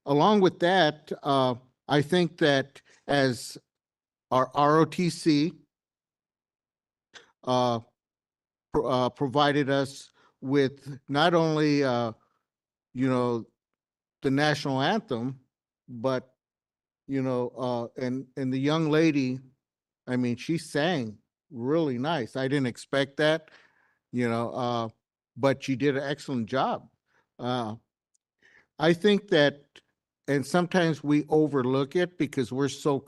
along with that, I think that as our ROTC provided us with not only you know, the national anthem, but you know, and the young lady, I mean, she sang really nice. I didn't expect that, you know, but she did an excellent job. I think that, and sometimes we overlook it because we're so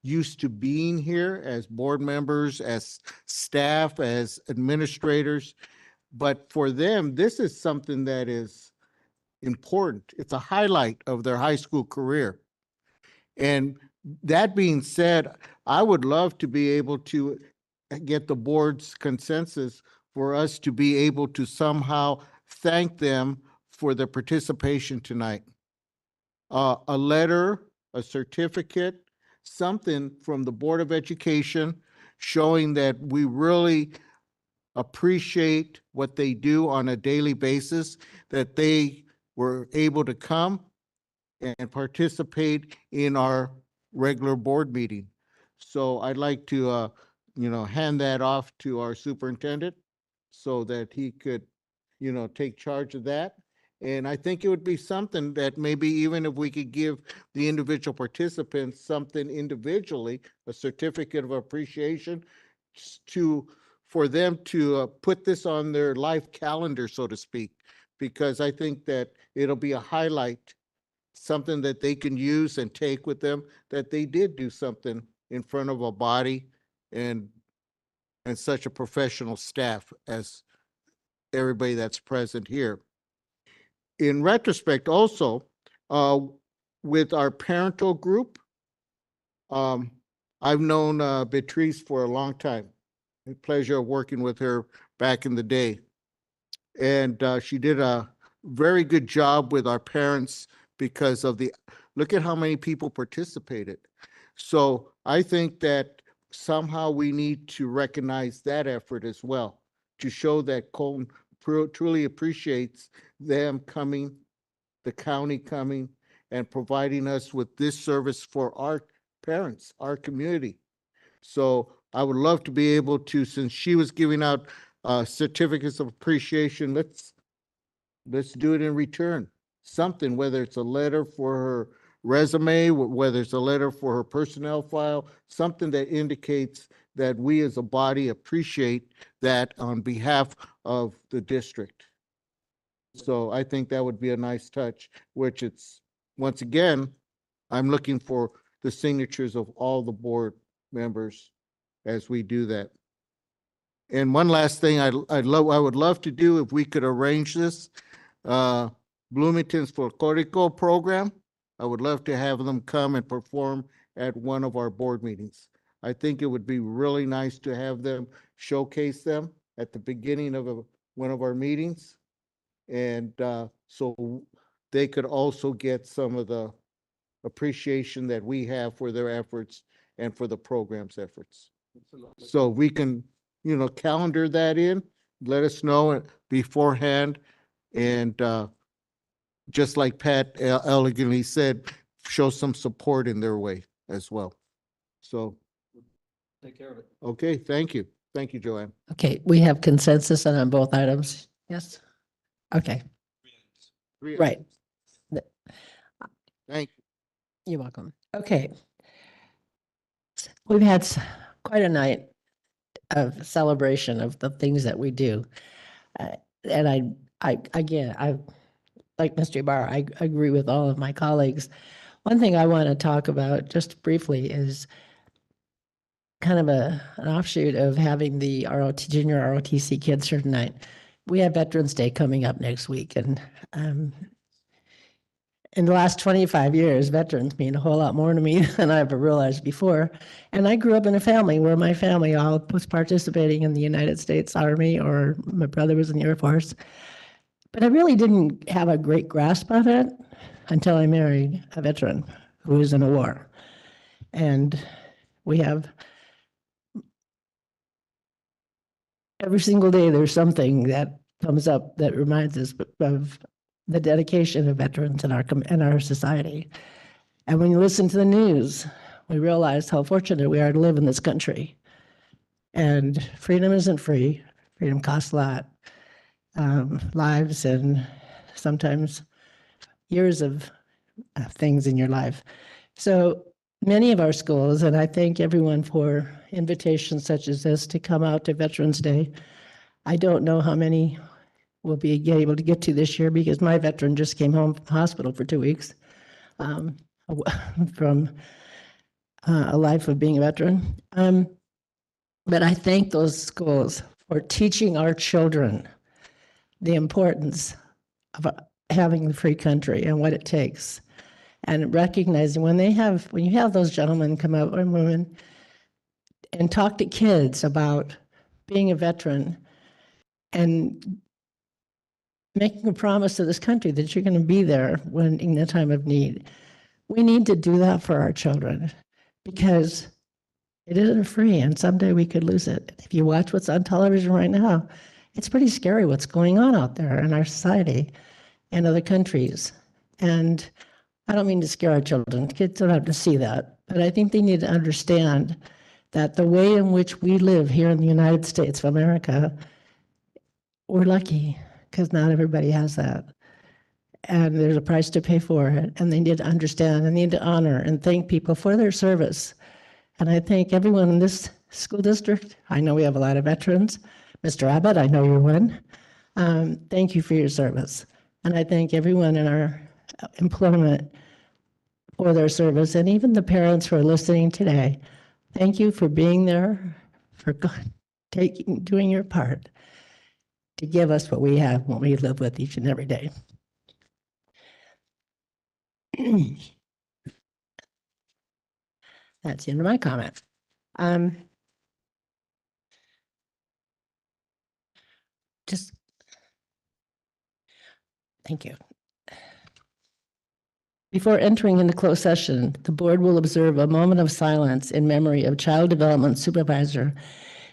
used to being here as board members, as staff, as administrators. But for them, this is something that is important. It's a highlight of their high school career. And that being said, I would love to be able to get the board's consensus for us to be able to somehow thank them for their participation tonight. A letter, a certificate, something from the Board of Education showing that we really appreciate what they do on a daily basis, that they were able to come and participate in our regular board meeting. So I'd like to, you know, hand that off to our superintendent so that he could, you know, take charge of that. And I think it would be something that maybe even if we could give the individual participants something individually, a certificate of appreciation for them to put this on their life calendar, so to speak, because I think that it'll be a highlight, something that they can use and take with them, that they did do something in front of a body and such a professional staff as everybody that's present here. In retrospect, also, with our parental group, I've known Beatrice for a long time. A pleasure of working with her back in the day. And she did a very good job with our parents because of look at how many people participated. So I think that somehow we need to recognize that effort as well, to show that Colton truly appreciates them coming, the county coming, and providing us with this service for our parents, our community. So I would love to be able to, since she was giving out certificates of appreciation, let's do it in return. Something, whether it's a letter for her resume, whether it's a letter for her personnel file, something that indicates that we as a body appreciate that on behalf of the district. So I think that would be a nice touch, which it's, once again, I'm looking for the signatures of all the board members as we do that. And one last thing I would love to do, if we could arrange this, Bloomington's Folklorico program, I would love to have them come and perform at one of our board meetings. I think it would be really nice to have them showcase them at the beginning of one of our meetings. And so they could also get some of the appreciation that we have for their efforts and for the program's efforts. So we can, you know, calendar that in, let us know beforehand, and just like Pat elegantly said, show some support in their way as well. So. Take care of it. Okay, thank you. Thank you, Joanne. Okay, we have consensus on both items. Yes? Okay, right. Thank you. You're welcome. Okay. We've had quite a night of celebration of the things that we do. And again, like Mr. Ibarra, I agree with all of my colleagues. One thing I want to talk about just briefly is kind of an offshoot of having the junior ROTC kids here tonight. We have Veterans Day coming up next week, and in the last 25 years, veterans mean a whole lot more to me than I ever realized before. And I grew up in a family where my family all was participating in the United States Army, or my brother was in the Air Force. But I really didn't have a great grasp of it until I married a veteran who was in a war. And we have every single day there's something that comes up that reminds us of the dedication of veterans in our society. And when you listen to the news, we realize how fortunate we are to live in this country. And freedom isn't free. Freedom costs a lot. Lives and sometimes years of things in your life. So many of our schools, and I thank everyone for invitations such as this to come out to Veterans Day. I don't know how many we'll be able to get to this year because my veteran just came home from the hospital for 2 weeks from a life of being a veteran. But I thank those schools for teaching our children the importance of having the free country and what it takes, and recognizing when you have those gentlemen come out and women and talk to kids about being a veteran and making a promise to this country that you're going to be there when in the time of need. We need to do that for our children because it isn't free, and someday we could lose it. If you watch what's on television right now, it's pretty scary what's going on out there in our society and other countries. And I don't mean to scare our children. Kids don't have to see that. But I think they need to understand that the way in which we live here in the United States of America, we're lucky because not everybody has that. And there's a price to pay for it. And they need to understand and need to honor and thank people for their service. And I thank everyone in this school district. I know we have a lot of veterans. Mr. Abbott, I know you're one. Thank you for your service. And I thank everyone in our employment for their service, and even the parents who are listening today. Thank you for being there, for doing your part to give us what we have, what we live with each and every day. That's the end of my comment. Just thank you. Before entering into closed session, the board will observe a moment of silence in memory of Child Development Supervisor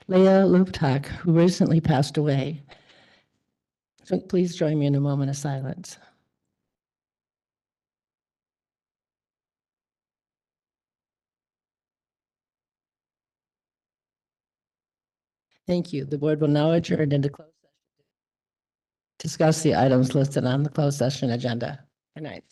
Leah Luptak, who recently passed away. So please join me in a moment of silence. Thank you. The board will now adjourn into closed session to discuss the items listed on the closed session agenda. Good night.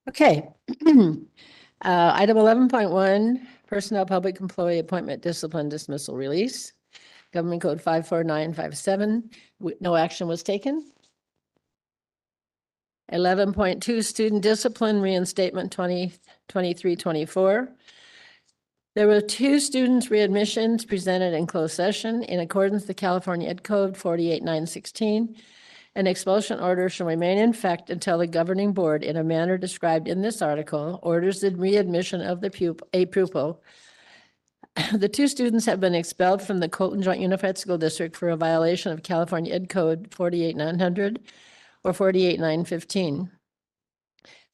Okay. Item 11.1, Personnel Public Employee Appointment Discipline Dismissal Release. Government Code 54957. No action was taken. 11.2, Student Discipline Reinstatement 2023-24. There were 2 students readmissions presented in closed session in accordance with the California Ed Code 48916. An expulsion order shall remain in effect until the governing board, in a manner described in this article, orders the readmission of the pupil. The 2 students have been expelled from the Colton Joint Unified School District for a violation of California Ed Code 48900 or 48915.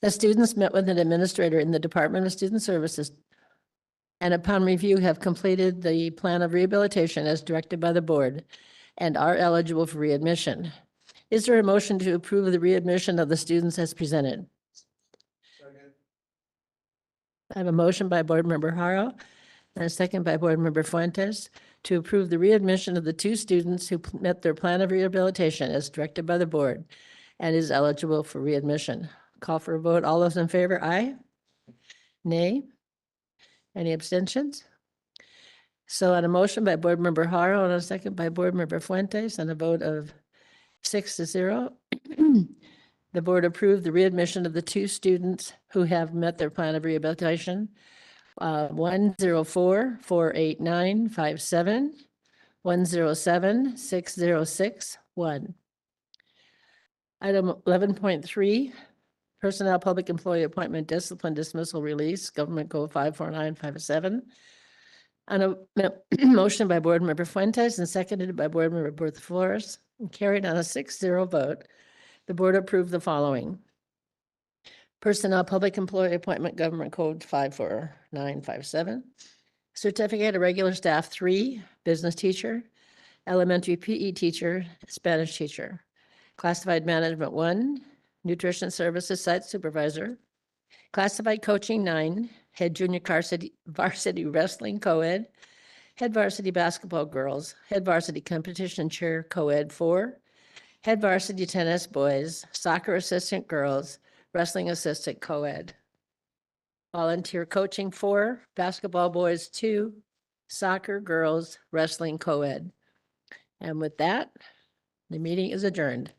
The students met with an administrator in the Department of Student Services and upon review have completed the plan of rehabilitation as directed by the board and are eligible for readmission. Is there a motion to approve the readmission of the students as presented? I have a motion by Board Member Haro and a second by Board Member Fuentes to approve the readmission of the 2 students who met their plan of rehabilitation as directed by the board and is eligible for readmission. Call for a vote. All those in favor, aye? Nay? Any abstentions? So on a motion by Board Member Haro and a second by Board Member Fuentes and a vote of 6-0, the board approved the readmission of the 2 students who have met their plan of rehabilitation. 104-48957, 107-606-1. Item 11.3, Personnel Public Employee Appointment Discipline Dismissal Release, Government Code 54957. On a motion by Board Member Fuentes and seconded by Board Member Bertha Flores, and carried on a 6-0 vote, the board approved the following. Personnel Public Employee Appointment Government Code 54957. Certificate of Regular Staff 3, Business Teacher, Elementary PE Teacher, Spanish Teacher. Classified Management 1, Nutrition Services Site Supervisor. Classified Coaching 9, Head Junior Varsity Wrestling Co-ed. Head Varsity Basketball Girls. Head Varsity Competition Chair Co-ed 4. Head Varsity Tennis Boys. Soccer Assistant Girls. Wrestling Assistant Co-ed. Volunteer Coaching 4. Basketball Boys 2. Soccer Girls. Wrestling Co-ed. And with that, the meeting is adjourned.